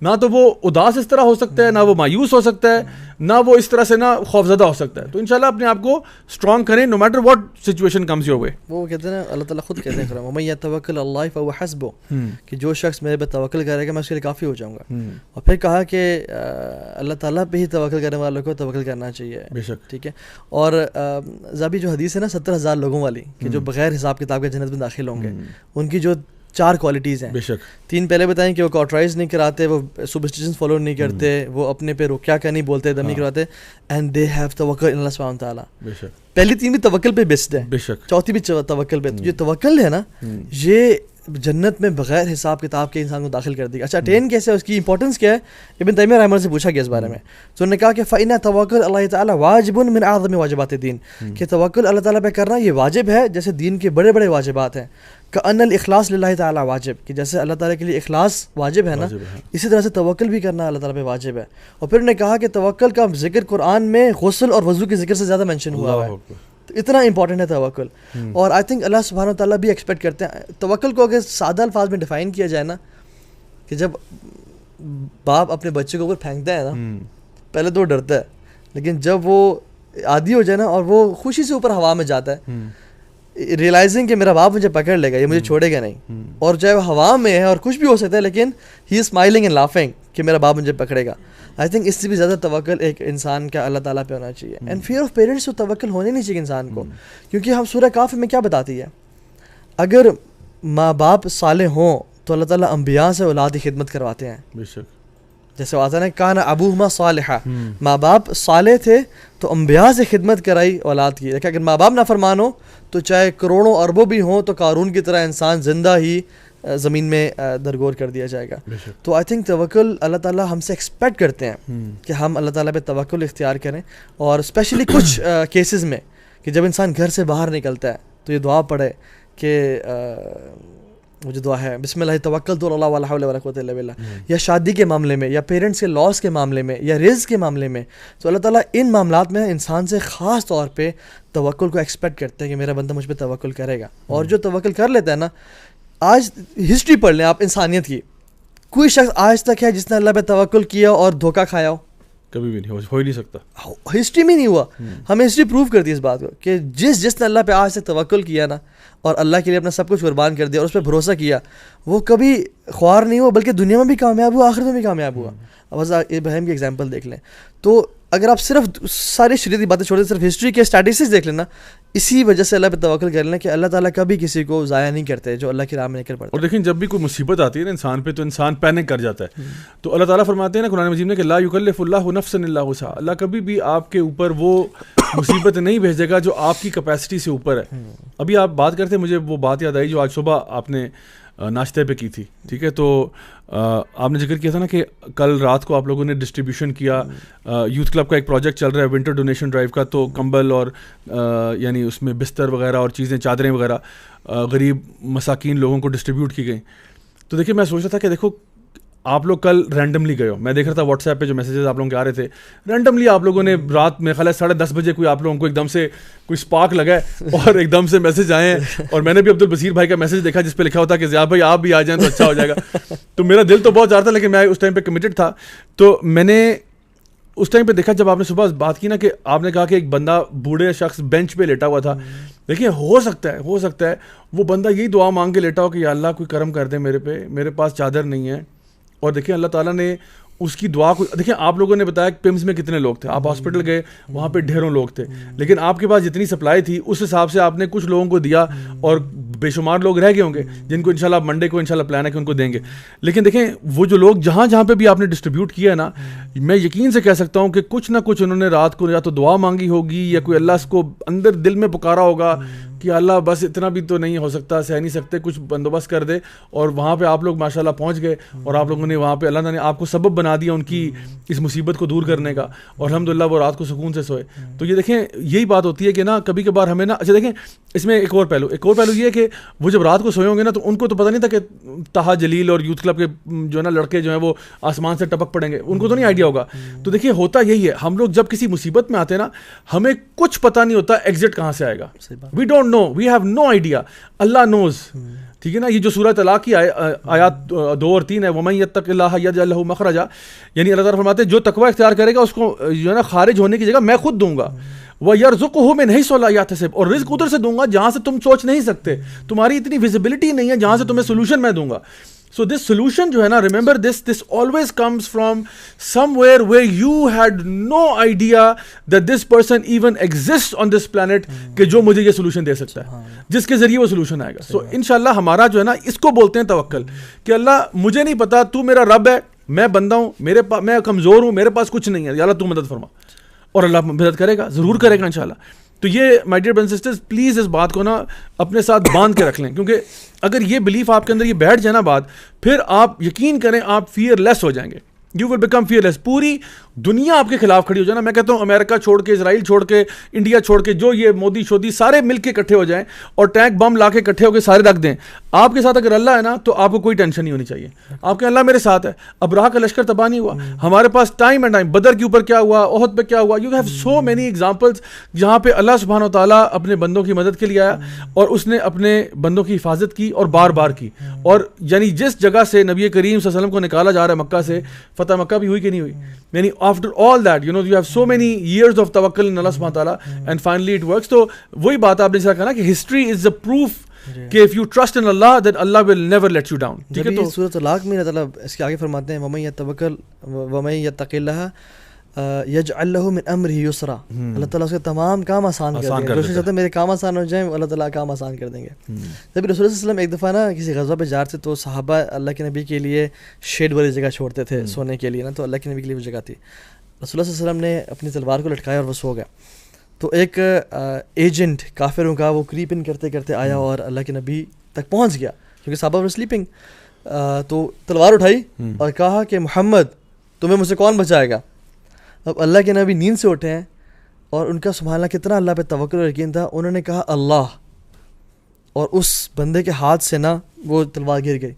نہ تو وہ اداس اس طرح ہو سکتا ہے, نہ وہ مایوس ہو سکتا ہے, نہ وہ اس طرح سے نہ خوفزدہ ہو سکتا ہے. تو انشاءاللہ اپنے آپ کو اسٹرانگ کریں no matter what situation comes your way. وہ کہتے ہیں اللہ تعالیٰ خود کہتے ہیں وَمَن يَتَوَكَّلْ عَلَى اللَّهِ فَهُوَ حَسْبُهُ, کہ جو شخص میرے پہ توکل کرے گا میں اس کے لیے کافی ہو جاؤں گا. اور پھر کہا کہ اللہ تعالیٰ پہ ہی توکل کرنے والوں کو توکل کرنا چاہیے. بے شک, ٹھیک ہے. اور زابی جو حدیث ہے نا 70,000 لوگوں والی, کہ جو بغیر حساب کتاب کے جنت میں داخل ہوں گے, ان کی جو 4 کوالٹیز ہیں. بے شک, 3 پہلے بتائیں کہ وہ کاٹرائز نہیں کراتے, وہ سپرسٹیشن فالو نہیں کرتے, وہ اپنے پہ رکیا کا نہیں بولتے, دم نہیں کرواتے, اینڈ دے ہیو توکل ان اللہ سبحانہ تعالیٰ. بے شک, پہلی 3 بھی توکل پہ بیسڈ ہے, بے شک, چوتھی بھی توکل پہ. تو یہ توکل ہے نا, یہ جنت میں بغیر حساب کتاب کے انسان کو داخل کر دی. اچھا اٹین کیسے, اس کی امپورٹنس کیا ہے, ابن تیمیہ رحمہ اللہ سے پوچھا گیا اس بارے میں, تو انہوں نے کہا کہ فَإِنَّ تَوَكُّلَ اللَّهِ تَعَالَى وَاجِبٌ مِنْ أَعْظَمِ وَاجِبَاتِ الدِّينِ, کہ توکل اللہ تعالیٰ پہ کرنا یہ واجب ہے جیسے دین کے بڑے بڑے واجبات ہیں. كأن الإخلاص للہ تعالیٰ واجب, کہ جیسے اللہ تعالیٰ کے لیے اخلاص واجب ہے نا, اسی طرح سے توکل بھی کرنا اللہ تعالیٰ پہ واجب ہے. اور پھر انہوں نے کہا کہ توکل کا ذکر قرآن میں غسل اور وضو کے ذکر سے زیادہ مینشن ہوا ہے. اتنا امپورٹنٹ ہے توکل. اور آئی تھنک اللہ سبحانہ وتعالیٰ بھی ایکسپیکٹ کرتے ہیں توکل کو. اگر سادہ الفاظ میں ڈیفائن کیا جائے نا, کہ جب باپ اپنے بچے کو اوپر پھینکتا ہے نا, پہلے تو وہ ڈرتا ہے, لیکن جب وہ عادی ہو جائے نا اور وہ خوشی سے اوپر ہوا میں جاتا ہے, ریئلائزنگ کہ میرا باپ مجھے پکڑ لے گا, یہ مجھے چھوڑے گا نہیں, اور چاہے وہ ہوا میں ہے اور کچھ بھی ہو سکتا ہے, لیکن ہی از اسمائلنگ اینڈ لافنگ کہ میرا باپ مجھے پکڑے گا. آئی تھنک اس سے بھی زیادہ توکل ایک انسان کا اللہ تعالیٰ پہ ہونا چاہیے. اینڈ فیئر آف پیرنٹس تو توکل ہونے نہیں چاہیے انسان کو, کیونکہ ہم سورہ کاف میں کیا بتاتی ہے, اگر ماں باپ صالح ہوں تو اللہ تعالیٰ انبیاء سے اولاد کی خدمت کرواتے ہیں. بے شک, جیسے آتا ہے نا کان ابوہما صالحا, ماں باپ صالح تھے تو انبیاء سے خدمت کرائی اولاد کی. دیکھا اگر ماں باپ نافرمان ہو تو چاہے کروڑوں اربوں بھی ہوں تو قارون کی طرح انسان زندہ ہی زمین میں درگور کر دیا جائے گا. تو آئی تھنک توکل اللہ تعالیٰ ہم سے ایکسپیکٹ کرتے ہیں کہ ہم اللہ تعالیٰ پہ توکل اختیار کریں. اور اسپیشلی کچھ کیسز میں کہ جب انسان گھر سے باہر نکلتا ہے تو یہ دعا پڑھے کہ وہ جو دعا ہے بسم اللہ توکلت علی اللہ ولا حول ولا قوۃ الا باللہ, یا شادی کے معاملے میں, یا پیرنٹس کے لاس کے معاملے میں, یا رزق کے معاملے میں, تو اللہ تعالیٰ ان معاملات میں انسان سے خاص طور پہ توکل کو ایکسپیکٹ کرتے ہیں کہ میرا بندہ مجھ پہ توکل کرے گا. اور جو توکل کر لیتا ہے نا, آج ہسٹری پڑھ لیں آپ انسانیت کی, کوئی شخص آج تک ہے جس نے اللہ پہ توکل کیا اور دھوکہ کھایا ہو؟ کبھی بھی نہیں, ہو ہی نہیں سکتا. ہسٹری میں نہیں ہوا. ہمیں ہسٹری پروف کرتی ہے اس بات کو کہ جس نے اللہ پہ آج تک توکل کیا نا اور اللہ کے لیے اپنا سب کچھ قربان کر دیا اور اس پہ بھروسہ کیا, وہ کبھی خوار نہیں ہوا, بلکہ دنیا میں بھی کامیاب ہوا, آخرت میں بھی کامیاب ہوا. اب ابراہیم کی ایگزامپل دیکھ لیں. تو اگر آپ صرف ساری شریعتی باتیں چھوڑ دیں, صرف ہسٹری کے اسٹیٹسٹکس دیکھ لینا, اسی وجہ سے اللہ پہ توکل کر لیں کہ اللہ تعالیٰ کبھی کسی کو ضائع نہیں کرتے جو اللہ کی راہ میں نکل پڑتا ہے. اور دیکھیں جب بھی کوئی مصیبت آتی ہے نا انسان پہ, تو انسان پینک کر جاتا ہے. تو اللہ تعالیٰ فرماتے ہیں نا قرآن مجید میں کہ لا یکلف اللہ نفسا الا وسعها, اللہ کبھی بھی آپ کے اوپر وہ مصیبت نہیں بھیجے گا جو آپ کی کیپیسٹی سے اوپر ہے. ابھی آپ بات کرتے مجھے وہ بات یاد آئی جو آج صبح آپ نے ناشتے پہ کی تھی, ٹھیک ہے. تو آپ نے ذکر کیا تھا نا کہ کل رات کو آپ لوگوں نے ڈسٹریبیوشن کیا, یوتھ کلب کا ایک پروجیکٹ چل رہا ہے ونٹر ڈونیشن ڈرائیو کا, تو کمبل اور یعنی اس میں بستر وغیرہ اور چیزیں چادریں وغیرہ غریب مساکین لوگوں کو ڈسٹریبیوٹ کی گئیں. تو دیکھیے میں سوچ رہا تھا کہ دیکھو آپ لوگ کل رینڈملی گئے ہو, میں دیکھ رہا تھا واٹس ایپ پہ جو میسیجز آپ لوگوں کے آ رہے تھے, رینڈملی آپ لوگوں نے رات میں خیال ہے 10:30 بجے کوئی آپ لوگوں کو ایک دم سے کوئی اسپارک لگا ہے اور ایک دم سے میسج آئے ہیں. اور میں نے بھی عبدالبصیر بھائی کا میسج دیکھا جس پہ لکھا ہوتا کہ زیاد بھائی آپ بھی آ جائیں تو اچھا ہو جائے گا. تو میرا دل تو بہت زیادہ تھا, لیکن میں اس ٹائم پہ کمیٹڈ تھا. تو میں نے اس ٹائم پہ دیکھا جب آپ نے صبح بات کی نا کہ آپ نے کہا کہ ایک بندہ بوڑھے شخص بینچ پہ لیٹا ہوا تھا, دیکھیں ہو سکتا ہے وہ بندہ یہی دعا مانگ کے لیٹا ہو کہ یا اللہ کوئی کرم کر دے میرے پہ, میرے پاس چادر نہیں ہے, اور دیکھیں اللہ تعالیٰ نے اس کی دعا کو, دیکھیں آپ لوگوں نے بتایا کہ پمس میں کتنے لوگ تھے, آپ ہاسپٹل گئے وہاں پہ ڈھیروں لوگ تھے, لیکن آپ کے پاس جتنی سپلائی تھی اس حساب سے آپ نے کچھ لوگوں کو دیا, اور بے شمار لوگ رہ گئے ہوں گے جن کو انشاءاللہ منڈے کو انشاءاللہ پلان ہے کہ ان کو دیں گے. لیکن دیکھیں وہ جو لوگ جہاں جہاں پہ بھی آپ نے ڈسٹریبیوٹ کیا ہے نا, میں یقین سے کہہ سکتا ہوں کہ کچھ نہ کچھ انہوں نے رات کو یا تو دعا مانگی ہوگی یا کوئی اللہ اس کو اندر دل میں پکارا ہوگا کہ اللہ بس اتنا بھی تو نہیں ہو سکتا, سہ نہیں سکتے, کچھ بندوبست کر دے. اور وہاں پہ آپ لوگ ماشاءاللہ پہنچ گئے, اور آپ لوگوں نے وہاں پہ اللہ نے آپ کو سبب بنا دیا ان کی اس مصیبت کو دور کرنے کا, اور الحمدللہ وہ رات کو سکون سے سوئے. تو یہ دیکھیں یہی بات ہوتی ہے کہ نا کبھی کبھار ہمیں نا, اچھا دیکھیں اس میں ایک اور پہلو یہ ہے کہ وہ جب رات کو سوئے ہوں گے نا تو ان کو تو پتہ نہیں تھا کہ طہا جلیل اور یوتھ کلب کے جو ہے نا لڑکے جو ہیں وہ آسمان سے ٹپک پڑیں گے, ان کو تو نہیں آئیڈیا ہوگا. تو دیکھیے ہوتا یہی ہے, ہم لوگ جب کسی مصیبت میں آتے ہیں نا ہمیں کچھ پتہ نہیں ہوتا ایگزٹ کہاں سے آئے گا, we don't know, we have no idea, اللہ نوز. ٹھیک ہے نا, یہ جو سورہ طلاق کی آیات 2 اور 3 ہے, وَمَن يَتَّقِ اللَّهَ يَجْعَل لَهُ مَخْرَجًا, یعنی اللہ تعالیٰ فرماتے ہیں جو تقوی اختیار کرے گا اس کو جو ہے نا خارج ہونے کی جگہ میں خود دوں گا, وَيَرْزُقُهُ مِنْ حَيْثُ لَا يَحْتَسِبُ, اور رزق ادھر سے دوں گا جہاں سے تم سوچ نہیں سکتے, تمہاری اتنی ویزیبلٹی نہیں ہے جہاں سے تمہیں سولوشن میں دوں گا. So this solution جو ہے نا, remember this always comes from somewhere where you had no idea that this person even exists on this planet کہ جو مجھے یہ solution دے سکتا ہے, جس کے ذریعے وہ solution آئے گا. So انشاءاللہ ہمارا جو ہے نا اس کو بولتے ہیں توکل, کہ اللہ مجھے نہیں پتا, تو میرا رب ہے, میں بندہ ہوں, میں کمزور ہوں, میرے پاس کچھ نہیں ہے, یا اللہ تو مدد فرما, اور اللہ مدد کرے گا, ضرور کرے گا انشاءاللہ. تو یہ my dear brothers and sisters please اس بات کو نا اپنے ساتھ باندھ کے رکھ لیں, کیونکہ اگر یہ بلیف آپ کے اندر یہ بیٹھ جائے نا بات, پھر آپ یقین کریں آپ فیئر لیس ہو جائیں گے, یو ول بیکم فیئر لیس. پوری دنیا آپ کے خلاف کھڑی ہو جائے نا, میں کہتا ہوں امریکہ چھوڑ کے, اسرائیل چھوڑ کے, انڈیا چھوڑ کے, جو یہ مودی شودی سارے مل کے اکٹھے ہو جائیں اور ٹینک بم لا کے اکٹھے ہو کے سارے رکھ دیں, آپ کے ساتھ اگر اللہ ہے نا تو آپ کو کوئی ٹینشن نہیں ہونی چاہیے. آپ کے اللہ میرے ساتھ ہے, ابراہ کا لشکر تباہ نہیں ہوا, ہمارے پاس ٹائم اینڈ ٹائم, بدر کے اوپر کیا ہوا, احد پہ کیا ہوا, you have so many examples جہاں پہ اللہ سبحانہ و تعالیٰ اپنے بندوں کی مدد کے لیے آیا اور اس نے اپنے بندوں کی حفاظت کی اور بار بار کی. اور یعنی جس جگہ سے نبی کریم صلی اللہ علیہ وسلم کو نکالا جا رہا ہے مکہ سے, فتح مکہ بھی ہوئی کہ نہیں ہوئی, یعنی after all that you know you have so many years of tawakkul in Allah subhanahu wa ta'ala and finally it works. تو وہی بات آپ نے کہا نا کہ history is the proof کہ if you trust in Allah then Allah will never let you down. ٹھیک ہے, تو سورۃ طلاق میں اللہ تعالیٰ اس کے آگے فرماتے ہیں وَمَن يَتَّقِ اللَّهَ يَجْعَلْ لَهُ مِنْ أَمْرِهِ يُسْرًا, اللہ تعالیٰ اس کے تمام کام آسان کر دیں گے. جو چاہتے ہیں میرے کام آسان ہو جائیں, اللہ تعالیٰ کام آسان کر دیں گے. جب رسول اللہ صلی اللہ علیہ وسلم ایک دفعہ نا کسی غزوہ پہ جا رہے تھے تو صحابہ اللہ کے نبی کے لیے شیڈ والی جگہ چھوڑتے تھے سونے کے لیے نا, تو اللہ کے نبی کے لیے وہ جگہ تھی. رسول اللہ صلی اللہ علیہ وسلم نے اپنی تلوار کو لٹکایا اور وہ سو گیا. تو ایک ایجنٹ کافروں کا وہ کریپ ان کرتے کرتے آیا اور اللہ کے نبی تک پہنچ گیا کیونکہ صحابہ ور سلیپنگ. تو تلوار اٹھائی اور کہا کہ محمد تمہیں مجھ سے کون بچائے گا. اب اللہ کے نبی نیند سے اٹھے ہیں اور ان کا سبحان اللہ کتنا اللہ پہ توکل اور یقین تھا, انہوں نے کہا اللہ, اور اس بندے کے ہاتھ سے نا وہ تلوار گر گئی.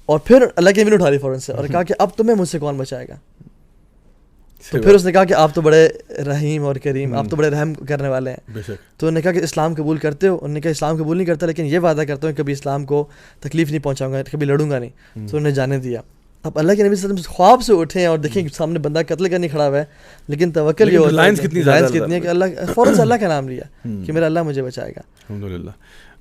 اور پھر اللہ کے نبی نے اٹھا لی فوراً سے اور کہا کہ اب تمہیں مجھ سے کون بچائے گا. تو پھر اس نے کہا کہ آپ تو بڑے رحیم اور کریم, آپ تو بڑے رحم کرنے والے ہیں. تو انہوں نے کہا کہ اسلام قبول کرتے ہو؟ انہوں نے کہا اسلام قبول نہیں کرتا, لیکن یہ وعدہ کرتا ہوں کہ کبھی اسلام کو تکلیف نہیں پہنچاؤں گا, کبھی لڑوں گا نہیں. تو انہوں نے جانے دیا. اب اللہ کے نبی صلی اللہ علیہ وسلم خواب سے اٹھے ہیں اور دیکھیں سامنے بندہ قتل کرنے کھڑا ہوا ہے, لیکن توکل یہ ہوتا ہے لائنز کتنی ہے کہ اللہ فوراً سے اللہ کا نام لیا کہ میرا اللہ مجھے بچائے گا. الحمدللہ,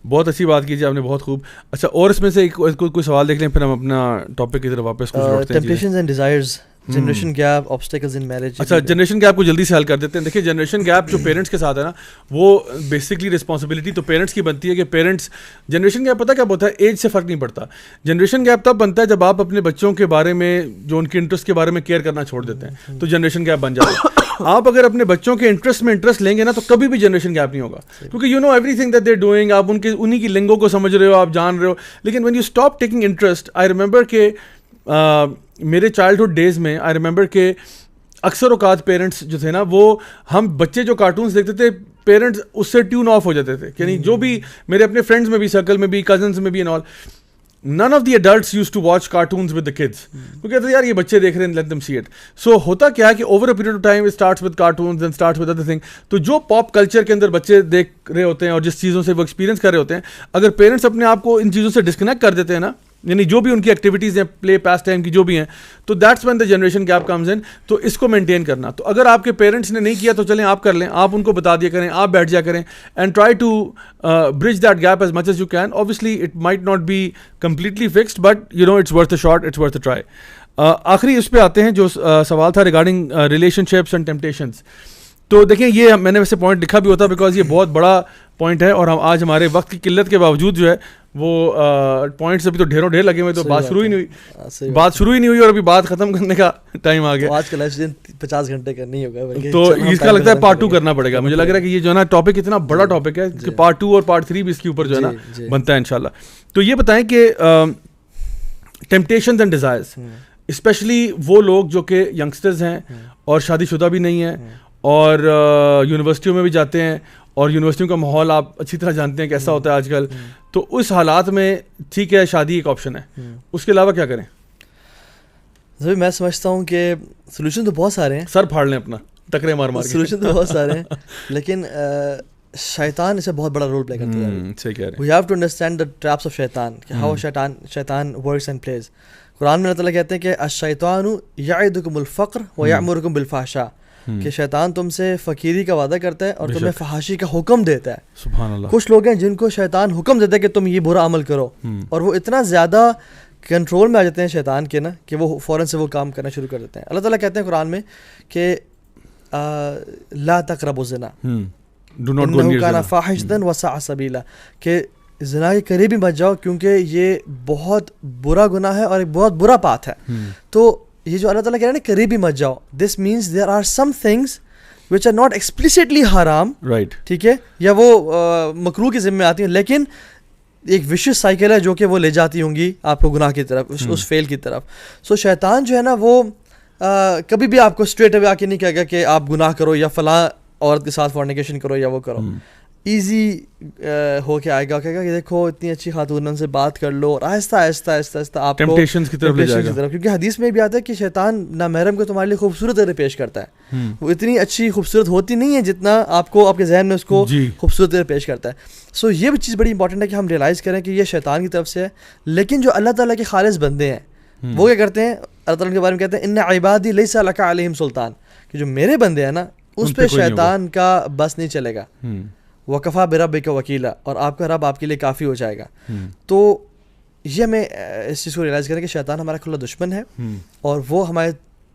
بہت اچھی بات کیجیے آپ نے, بہت خوب. اچھا اور اس میں سے کوئی سوال دیکھ لیں پھر ہم اپنا ٹاپک کی طرف واپس لوٹتے ہیں. Temptations and desires, generation gap, obstacles in marriage. اچھا جنریشن گیپ کو جلدی سے حل کر دیتے ہیں. دیکھیے جنریشن گیپ جو پیرنٹس کے ساتھ ہے نا وہ بیسکلی رسپانسبلٹی تو پیرنٹس کی بنتی ہے کہ پیرنٹس, جنریشن گیپ پتہ کیا ہوتا ہے, ایج سے فرق نہیں پڑتا. جنریشن گیپ تب بنتا ہے جب آپ اپنے بچوں کے بارے میں جو ان کے انٹرسٹ کے بارے میں کیئر کرنا چھوڑ دیتے ہیں, تو جنریشن گیپ بن جاتا ہے. آپ اگر اپنے بچوں کے انٹرسٹ میں انٹرسٹ لیں گے نا تو کبھی بھی جنریشن گیپ نہیں ہوگا, کیونکہ you know everything that they doing, آپ انہیں کی لنگوں کو سمجھ رہے ہو, آپ جان رہے ہو. لیکن when you stop taking interest, I remember کہ میرے چائلڈہڈ ڈیز میں آئی ریمبر کہ اکثر اوقات پیرنٹس جو تھے نا وہ, ہم بچے جو کارٹونس دیکھتے تھے پیرنٹس اس سے ٹیون آف ہو جاتے تھے. یعنی جو بھی میرے اپنے فرینڈس میں بھی, سرکل میں بھی, کزنس میں بھی and all, none of the adults used to watch cartoons with the kids کیونکہ کہتے ہیں یار یہ بچے دیکھ رہے ہیں, let them see it. So ہوتا کیا ہے کہ over a period of time it starts with cartoons and starts with other things. تو جو پاپ کلچر کے اندر بچے دیکھ رہے ہوتے ہیں اور جس چیزوں سے وہ ایکسپیرینس کر رہے ہوتے ہیں, اگر پیرنٹس اپنے آپ کو ان چیزوں سے ڈسکنیکٹ کر دیتے ہیں نا یعنی جو بھی ان کی ایکٹیویٹیز ہیں پلے پاس ٹائم کی جو بھی ہیں, تو that's when the generation gap comes in. تو اس کو مینٹین کرنا, تو اگر آپ کے پیرنٹس نے نہیں کیا تو چلیں آپ کر لیں, آپ ان کو بتا دیا کریں, آپ بیٹھ جایا کریں and try to bridge that gap as much as you can. Obviously it might not be completely fixed but you know it's worth a shot, it's worth a try. آخری اس پہ آتے ہیں جو سوال تھا regarding relationships and temptations. تو دیکھیں یہ میں نے ویسے پوائنٹ لکھا بھی ہوتا بیکاز یہ بہت بڑا پوائنٹ ہے, اور ہم آج ہمارے وقت کی قلت کے باوجود جو ہے وہ پوائنٹس ابھی تو ڈھیروں ڈھیر لگے ہوئے, تو بات شروع ہی نہیں ہوئی اور ابھی بات ختم کرنے کا ٹائم آ گیا. آج کا لائف 50 گھنٹے کا نہیں ہوگا, تو اس کا لگتا ہے پارٹ 2 کرنا پڑے گا. مجھے لگ رہا ہے کہ یہ جو ہے نا ٹاپک اتنا بڑا ٹاپک ہے کہ پارٹ 2 اور پارٹ 3 بھی اس کے اوپر جو ہے نا بنتا ہے انشاءاللہ. تو یہ بتائیں کہ ٹیمپٹیشنز اینڈ ڈیزائرز, اسپیشلی وہ لوگ جو کہ ینگسٹرز ہیں اور شادی شدہ بھی نہیں ہیں اور یونیورسٹیوں میں بھی جاتے ہیں, اور یونیورسٹیوں کا ماحول آپ اچھی طرح جانتے ہیں کیسا ہوتا ہے آج کل, تو اس حالات میں ٹھیک ہے شادی ایک آپشن ہے, اس کے علاوہ کیا کریں؟ میں سمجھتا ہوں کہ سولوشن تو بہت سارے ہیں, سر پھاڑ لیں اپنا ٹکرے مار مار کے, سولوشن تو بہت سارے ہیں لیکن شیطان اسے بہت بڑا رول پلے کرتا ہے. صحیح کہہ رہے ہیں. We have to understand the traps of شیطان, کہ ہاؤ شیطان ورکس اینڈ پلیز. قرآن میں اللہ تعالیٰ کہتے ہیں کہ الشیطان یعدکم الفقر ویأمرکم بالفحشاء, کہ شیطان تم سے فقیری کا وعدہ کرتا ہے اور تمہیں فحاشی کا حکم دیتا ہے. سبحان اللہ. کچھ لوگ ہیں جن کو شیطان حکم دیتا ہے کہ تم یہ برا عمل کرو, اور وہ اتنا زیادہ کنٹرول میں آ جاتے ہیں شیطان کے نا کہ وہ فوراً سے وہ کام کرنا شروع کر دیتے ہیں. اللہ تعالیٰ کہتے ہیں قرآن میں کہ لا تقربوا الزنا انہ کان فاحشۃ وساء سبیلا, کہ زنا کے قریب ہی مت جاؤ کیونکہ یہ بہت برا گناہ ہے اور ایک بہت برا پاتھ ہے. تو یہ جو اللہ تعالیٰ کہہ رہے ہیں نا قریب ہی مت جاؤ, this means there are some things which are not explicitly حرام, رائٹ, ٹھیک ہے, یا وہ مکروہ کے ذمہ آتی ہیں, لیکن ایک وشیس سائیکل ہے جو کہ وہ لے جاتی ہوں گی آپ کو گناہ کی طرف, اس فیل کی طرف. سو شیطان جو ہے نا وہ کبھی بھی آپ کو اسٹریٹ اوے آ کے نہیں کہے گا کہ آپ گناہ کرو یا فلاں عورت کے ساتھ فورنیکیشن کرو یا وہ کرو. ایزی ہو کے آئے گا, کہے گا کہ دیکھو اتنی اچھی خاتون ان سے بات کر لو, اور آہستہ آہستہ آہستہ آہستہ آپ کو ٹیمپٹیشنز کی طرف لے جائے گا. کیونکہ حدیث میں بھی آتا ہے کہ شیطان نامحرم کو تمہارے لیے خوبصورت طرح پیش کرتا ہے, وہ اتنی اچھی خوبصورت ہوتی نہیں ہے جتنا آپ کو آپ کے ذہن میں اس کو خوبصورت طرح پیش کرتا ہے. سو یہ بھی چیز بڑی امپورٹنٹ ہے کہ ہم ریئلائز کریں کہ یہ شیطان کی طرف سے ہے. لیکن جو اللہ تعالیٰ کے خالص بندے ہیں وہ کیا کرتے ہیں, اللہ تعالیٰ کے بارے میں کہتے ہیں ان عبادی لیس لک علیہم سلطان, کہ جو میرے بندے ہیں نا اس پہ شیطان کا بس نہیں چلے گا. وکفا بربک وکیلا, اور آپ کا رب آپ کے لیے کافی ہو جائے گا. تو یہ ہمیں اس چیز کو ریئلائز کریں کہ شیطان ہمارا کھلا دشمن ہے, اور وہ ہمارے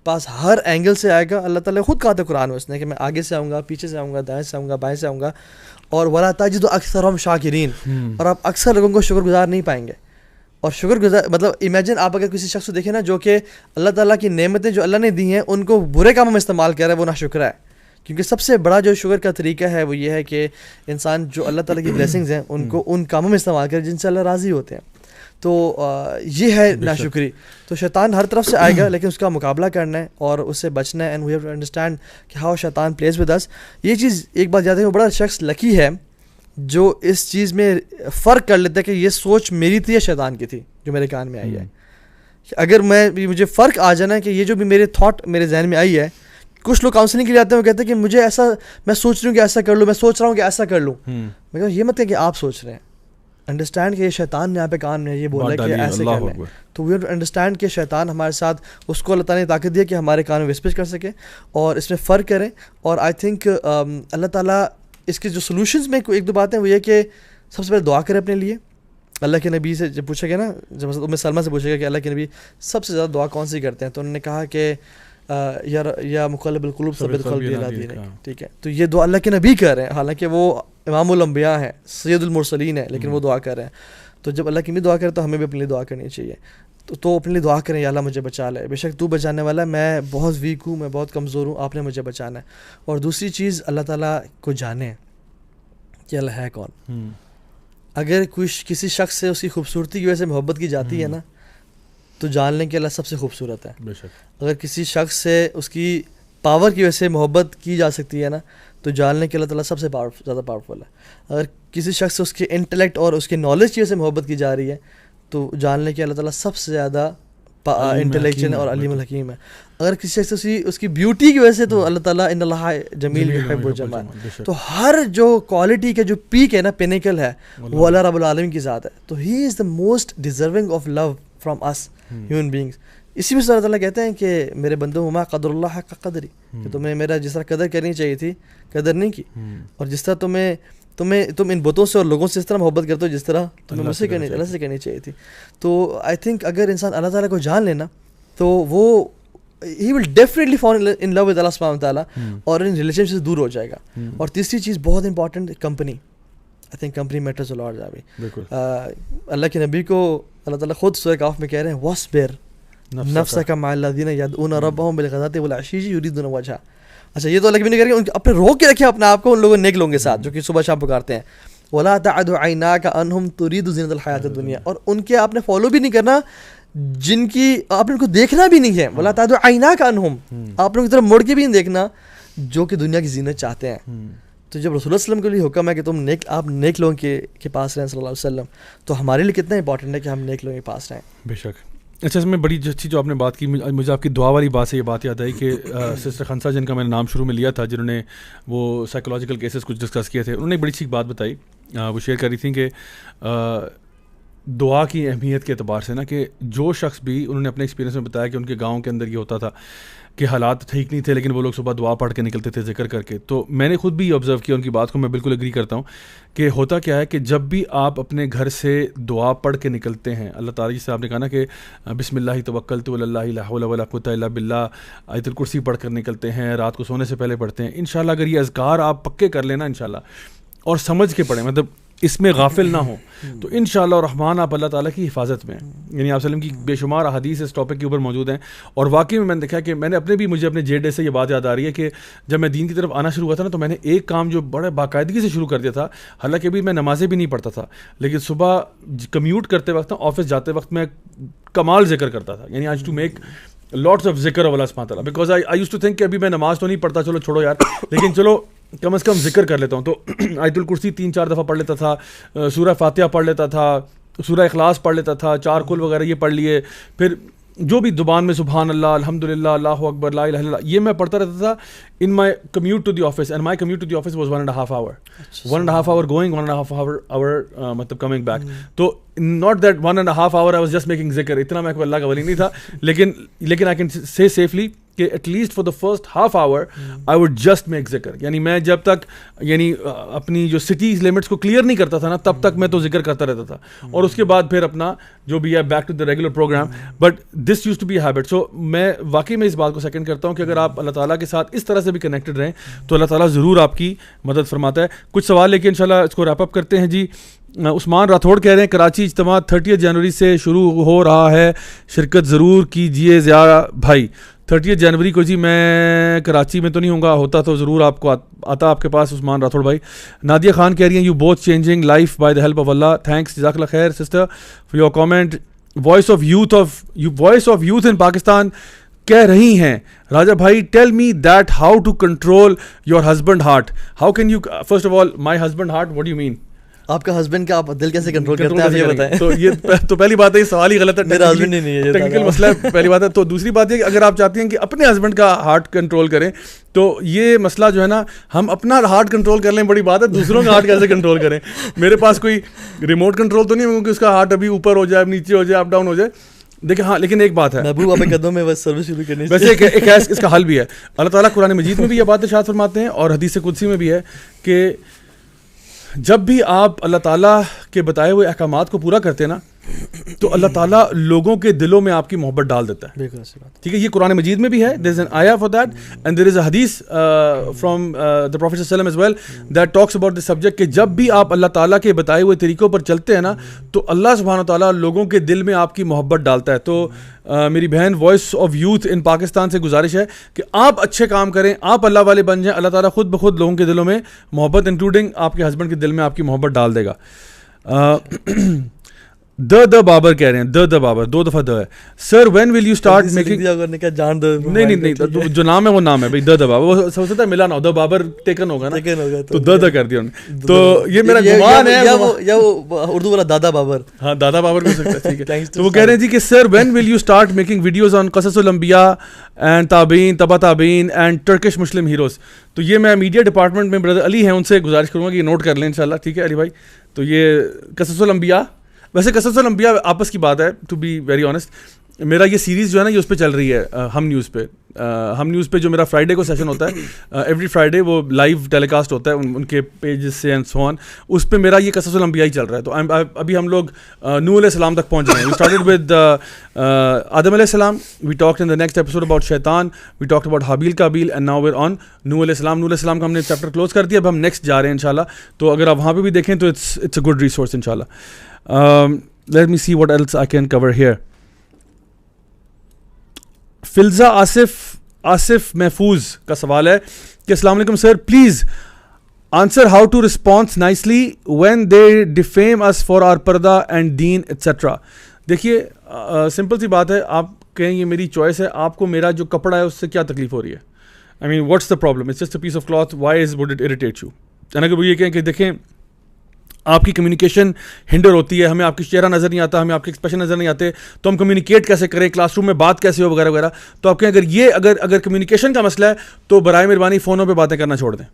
پاس ہر اینگل سے آئے گا. اللہ تعالیٰ خود کہا تھا قرآن میں اس نے کہ میں آگے سے آؤں گا, پیچھے سے آؤں گا, دائیں سے آؤں گا, بائیں سے آؤں گا, اور ولا تجد اکثرهم شاکرین, اور آپ اکثر لوگوں کو شکر گزار نہیں پائیں گے. اور شکر گزار مطلب امیجن آپ اگر کسی شخص کو دیکھیں نا جو کہ اللہ تعالیٰ کی نعمتیں جو اللہ نے دی ہیں ان کو برے کاموں میں استعمال کر رہا ہے, وہ ناشکرا ہے. کیونکہ سب سے بڑا جو شکر کا طریقہ ہے وہ یہ ہے کہ انسان جو اللہ تعالیٰ کی بلیسنگز ہیں ان کو ان کاموں میں استعمال کرے جن سے اللہ راضی ہوتے ہیں. تو یہ ہے ناشکری. تو شیطان ہر طرف سے آئے گا لیکن اس کا مقابلہ کرنا ہے اور اس سے بچنا ہے. And we have to understand کہ ہاؤ شیطان پلیز ود اس. یہ چیز ایک بات یاد ہے, وہ بڑا شخص لکی ہے جو اس چیز میں فرق کر لیتا ہے کہ یہ سوچ میری تھی یا شیطان کی تھی جو میرے کان میں آئی ہے. اگر مجھے فرق آ جانا ہے کہ یہ جو بھی میرے تھاٹ میرے ذہن میں آئی ہے, کچھ لوگ کاؤنسلنگ کے لیے آتے ہیں, وہ کہتے ہیں کہ مجھے ایسا, میں سوچ رہی ہوں کہ ایسا کر لوں, میں سوچ رہا ہوں کہ ایسا کر لوں. میں کہا یہ مت ہے کہ آپ سوچ رہے ہیں, انڈرسٹینڈ کہ یہ شیطان نے یہاں پہ کان میں یہ بولا ہے کہ ایسے کر لیں. تو وی ہیو ٹو انڈرسٹینڈ کہ شیطان ہمارے ساتھ, اس کو اللہ تعالیٰ نے طاقت دی ہے کہ ہمارے کان میں وسپچ کر سکے اور اس میں فرق کریں. اور آئی تھنک اللہ تعالیٰ اس کے جو سولوشنز میں ایک دو باتیں وہ یہ کہ سب سے پہلے دعا کریں اپنے لیے. اللہ کے نبی سے جب پوچھا گیا نا, جب ام سلمہ سے پوچھا گیا کہ اللہ کے نبی سب سے زیادہ دعا کون سی کرتے ہیں, تو انہوں نے کہا کہ یا مقلب القلوب ثبت قلبی علی دینک. ٹھیک ہے, تو یہ دعا اللہ کے نبی کر رہے ہیں, حالانکہ وہ امام الانبیاء ہیں, سید المرسلین ہیں, لیکن وہ دعا کر رہے ہیں. تو جب اللہ کے نبی دعا کرے تو ہمیں بھی اپنے لیے دعا کرنی چاہیے. تو اپنے لیے دعا کریں, یا اللہ مجھے بچا لے, بے شک تو بچانے والا ہے, میں بہت ویک ہوں, میں بہت کمزور ہوں, آپ نے مجھے بچانا ہے. اور دوسری چیز, اللہ تعالیٰ کو جانیں کہ اللہ ہے کون. اگر کسی شخص سے اس کی خوبصورتی کی وجہ سے محبت کی جاتی ہے نا, تو جان لیں کہ اللہ سب سے خوبصورت ہے. اگر کسی شخص سے اس کی پاور کی وجہ سے محبت کی جا سکتی ہے نا, تو جان لیں کہ اللہ تعالیٰ سب سے زیادہ پاورفل ہے. اگر کسی شخص سے اس کے انٹلیکٹ اور اس کے نالج کی وجہ سے محبت کی جا رہی ہے, تو جان لیں کہ اللہ تعالیٰ سب سے زیادہ انٹلیکچوئل اور علیم الحکیم ہے. اگر کسی شخص اس کی بیوٹی کی وجہ سے, تو اللہ تعالیٰ ان اللہ جمیل یحب الجمال, تو ہر جو کوالٹی کا جو پیک ہے نا, پینیکل ہے, وہ اللہ رب العالمین کی ذات ہے. تو he is the most deserving of love from us human beings. اسی میں سے اللہ تعالیٰ کہتے ہیں کہ میرے بندوں ما قدر اللہ حق قدری, کہ تمہیں میرا جس طرح قدر کرنی چاہیے تھی قدر نہیں کی, اور جس طرح تم ان بتوں سے اور لوگوں سے اس طرح محبت کرتے ہو جس طرح تمہیں مجھ سے اللہ سے کرنی چاہیے تھی. تو آئی تھنک اگر انسان اللہ تعالیٰ کو جان لینا, تو وہ he will definitely fall in love with Allah subhanahu wa ta'ala, اور ان ریلیشن سے دور ہو جائے گا. اور تیسری چیز بہت important, company. I think company matters a lot. بالکل اللہ کے نبی کو اللہ تعالیٰ خود سورہ کہف میں کہہ رہے ہیں وَاصْبِرْ نَفْسَكَ مَعَ الَّذِينَ يَدْعُونَ رَبَّهُمْ بِالْغَدَاةِ وَالْعَشِيِّ يُرِيدُونَ وَجْهَهُ. اچھا یہ تو اللہ کے نبی نے کہہ رہے ہیں اپنے روک کے رکھے اپنے آپ کو ان لوگوں نیک لوگوں کے ساتھ جو کہ صبح شام پکارتے ہیں. وَلَا تَعْدُ عَيْنَاكَ عَنْهُمْ تُرِيدُ زِينَةَ الْحَيَاةِ الدُّنْيَا, اور ان کے آپ نے فالو بھی نہیں کرنا جن کی آپ نے ان کو دیکھنا بھی نہیں ہے. وَلَا تَعْدُ عَيْنَاكَ عَنْهُمْ, آپ نے ان کی طرف مڑ کے بھی نہیں دیکھنا جو کہ دنیا کی زینت چاہتے ہیں. تو جب رسول اللہ علیہ وسلم کے لیے حکم ہے کہ تم آپ نیک لوگوں کے پاس رہیں صلی اللہ علیہ وسلم, تو ہمارے لیے کتنا امپورٹنٹ ہے کہ ہم نیک لوگوں کے پاس رہیں. بے شک. اچھا, اس میں بڑی اچھی جو آپ نے بات کی, مجھے آپ کی دعا والی بات سے یہ بات یاد آئی کہ سسٹر خنسا جن کا میں نے نام شروع میں لیا تھا, جنہوں نے وہ سائیکولوجیکل کیسز کچھ ڈسکس کیے تھے, انہوں نے ایک بڑی اچھی بات بتائی, وہ شیئر کر رہی تھیں کہ دعا کی اہمیت کے اعتبار سے نا, کہ جو شخص بھی, انہوں نے اپنے ایکسپیرینس میں بتایا کہ ان کے گاؤں کے اندر یہ ہوتا تھا کہ حالات ٹھیک نہیں تھے, لیکن وہ لوگ صبح دعا پڑھ کے نکلتے تھے ذکر کر کے. تو میں نے خود بھی آبزرو کیا ان کی بات کو, میں بالکل اگری کرتا ہوں کہ ہوتا کیا ہے کہ جب بھی آپ اپنے گھر سے دعا پڑھ کے نکلتے ہیں, اللہ تعالیٰ جس سے آپ نے کہا نا کہ بسم اللہ توکلت علی اللہ لا حول ولا قوۃ الا باللہ, آیت الکرسی پڑھ کر نکلتے ہیں, رات کو سونے سے پہلے پڑھتے ہیں. انشاءاللہ اگر یہ اذکار آپ پکے کر لینا انشاءاللہ, اور سمجھ کے پڑھیں, مطلب اس میں غافل نہ ہوں, تو انشاءاللہ الرحمن آپ اللہ تعالیٰ کی حفاظت میں ہیں. یعنی آپ وسلم کی بے شمار احادیث اس ٹاپک کے اوپر موجود ہیں, اور واقعی میں نے دیکھا کہ میں نے مجھے اپنے جے ڈے سے یہ بات یاد آ رہی ہے کہ جب میں دین کی طرف آنا شروع ہوا تھا نا, تو میں نے ایک کام جو بڑے باقاعدگی سے شروع کر دیا تھا, حالانکہ ابھی میں نمازیں بھی نہیں پڑھتا تھا, لیکن صبح کمیوٹ کرتے وقت, آفس جاتے وقت میں کمال ذکر کرتا تھا. یعنی آج ٹو میک لاٹس آف ذکر آف اللہ سبحانہ وتعالیٰ, because I used to think کہ ابھی میں نماز تو نہیں پڑھتا, چلو چھوڑو یار, لیکن چلو کم از کم ذکر کر لیتا ہوں. تو آیت الکرسی 3-4 دفعہ پڑھ لیتا تھا, سورہ فاتحہ پڑھ لیتا تھا, سورہ اخلاص پڑھ لیتا تھا, 4 کل وغیرہ یہ پڑھ لیے, پھر جو بھی زبان میں سبحان اللہ, الحمدللہ, اللہ اکبر, لا الہ الا اللہ, یہ میں پڑھتا رہتا تھا in my commute to the office. And my commute to the office was 1.5 hour. 1.5 hour going, 1.5 hour مطلب coming back. تو not that 1.5 hour I was just making ذکر, اتنا میں کوئی اللہ کا ولی نہیں تھا, لیکن I can say safely کہ at least for the first half hour I would just make ذکر. یعنی میں جب تک یعنی اپنی جو سٹیز لمٹس کو کلیئر نہیں کرتا تھا نا, تب تک میں تو ذکر کرتا رہتا تھا, اور اس کے بعد پھر اپنا جو بھی ہے back to the regular programme. But this used to be habit. So میں واقعی میں اس بات کو سیکنڈ کرتا ہوں کہ اگر آپ اللہ تعالیٰ کے ساتھ اس طرح سے بھی کنیکٹڈ رہیں تو اللہ تعالیٰ ضرور آپ کی مدد فرماتا ہے. کچھ سوال لے کے انشاءاللہ اس کو ریپ اپ کرتے ہیں. جی عثمان راتھوڑ کہہ رہے ہیں کراچی اجتماع 30 جنوری سے شروع ہو رہا ہے, شرکت ضرور کیجیے ضیاء بھائی. 30 جنوری کو جی میں کراچی میں تو نہیں ہوں گا, ہوتا تو ضرور آپ کو آتا آپ کے پاس عثمان راتھوڑ بھائی. نادیہ خان کہہ رہی ہیں you both changing life by the help of اللہ. تھینکس, جزاک اللہ خیر sister for your comment. Voice of youth in Pakistan کہہ رہی ہیں راجہ بھائی tell me that how to control your husband heart. How can you first of all my husband heart, what do you mean? آپ کا husband کا آپ دل کیسے کنٹرول کرتے ہیں, آپ یہ بتائیں. تو یہ تو پہلی بات ہے, یہ سوال ہی غلط ہے, میرا ہسبینڈ ہی نہیں ہے, ٹیکنیکل مسئلہ ہے, پہلی بات ہے. تو دوسری بات یہ کہ اگر آپ چاہتی ہیں کہ اپنے ہسبینڈ کا ہارٹ کنٹرول کریں, تو یہ مسئلہ جو ہے نا, ہم اپنا ہارٹ کنٹرول کر لیں بڑی بات ہے, دوسروں کا ہارٹ کیسے کنٹرول کریں. میرے پاس کوئی ریموٹ کنٹرول تو نہیں ہے کیونکہ اس کا ہارٹ ابھی اوپر ہو جائے, نیچے ہو جائے, اپ ڈاؤن ہو جائے. دیکھیں ہاں, لیکن ایک بات ہے, محبوب آپ قدموں میں بس سروس شروع کرنی ہے. ویسے ایک اس کا حل بھی ہے. اللہ تعالیٰ قرآن مجید میں بھی یہ بات ارشاد فرماتے ہیں, اور حدیث قدسی میں بھی ہے کہ جب بھی آپ اللہ تعالیٰ کے بتائے ہوئے احکامات کو پورا کرتے ہیں نا, تو اللہ تعالیٰ لوگوں کے دلوں میں آپ کی محبت ڈال دیتا ہے. ٹھیک ہے, یہ قرآن مجید میں بھی ہے, there is an ayah for that and there is a hadith from the Prophet ﷺ as well that talks about this subject کہ جب بھی آپ اللہ تعالیٰ کے بتائے ہوئے طریقوں پر چلتے ہیں نا, تو اللہ سبحانہ تعالیٰ لوگوں کے دل میں آپ کی محبت ڈالتا ہے. تو میری بہن voice of youth in Pakistan سے گزارش ہے کہ آپ اچھے کام کریں, آپ اللہ والے بن جائیں, اللہ تعالیٰ خود بخود لوگوں کے دلوں میں محبت انکلوڈنگ آپ کے ہسبینڈ کے دل میں آپ کی محبت ڈال دے گا. د بابر کہہ رہے ہیں, د بابر 2 دفعہ د ہے. Sir when will you start making, نہیں جو نام ہے وہ نام ہے بھائی, د بابر, وہ سب سے ملا نہ ہو, د بابر ٹیکن ہوگا نا, تو د کر دیا انہوں نے. تو یہ میرا گمان ہے, یا وہ اردو والا دادا بابر, ہاں دادا بابر بھی ہو سکتا ہے, ٹھیک ہے. تو وہ کہہ رہے ہیں جی کہ sir when will you start making videos on قصص الانبیاء اینڈ تابعین, تبع تابعین اینڈ ٹرکش مسلم ہیروز. تو یہ میں میڈیا ڈپارٹمنٹ میں بردر علی ہیں, ان سے گزارش کروں گا کہ یہ نوٹ کر لیں انشاءاللہ, ٹھیک ہے علی بھائی. تو یہ قصص الانبیاء, ویسے قصص الانبیاء آپس کی بات ہے, ٹو بی ویری آنیسٹ. میرا یہ سیریز جو ہے نا یہ اس پہ چل رہی ہے, ہم نیوز پہ. ہم نیوز پہ جو میرا فرائیڈے کو سیشن ہوتا ہے, ایوری فرائیڈے وہ لائیو ٹیلی کاسٹ ہوتا ہے ان کے پیجز سے اینڈ سو آن, اس پہ میرا یہ قصص الانبیاء ہی چل رہا ہے. تو ابھی ہم لوگ نوح علیہ السلام تک پہنچ گئے ہیں. وی اسٹارٹڈ ود آدم علیہ السلام, we talked in the next episode about شیطان, وی ٹاکڈ اباؤٹ حابیل قابیل, and now we are on نوح علیہ السلام. نوح علیہ السلام کا ہم نے چیپٹر کلوز کر دیا, اب ہم نیکسٹ جا رہے ہیں انشاءاللہ. تو اگر آپ وہاں پہ بھی دیکھیں تو اٹس اے گڈ ریسورس انشاءاللہ. Let me see what else I can cover here. Filza Asif Mahfooz کا سوال ہے کہ السلام علیکم sir, please answer how to response nicely when they defame us for our پردہ اینڈ دین ایٹسٹرا. دیکھیے سمپل سی بات ہے, آپ کہیں یہ میری چوائس ہے, آپ کو میرا جو کپڑا ہے اس سے کیا تکلیف ہو رہی ہے؟ I mean what's the problem, it's just a piece of cloth, why would it irritate you? اگر وہ یہ کہیں کہ دیکھیں آپ کی کمیونیکیشن ہنڈر ہوتی ہے, ہمیں آپ کی چہرہ نظر نہیں آتا, ہمیں آپ کے ایکسپریشن نظر نہیں آتے, تو ہم کمیونیکیٹ کیسے کریں, کلاس روم میں بات کیسے ہو وغیرہ وغیرہ. تو آپ کہیں اگر کمیونیکیشن کا مسئلہ ہے تو برائے مہربانی فونوں پہ باتیں کرنا چھوڑ دیں,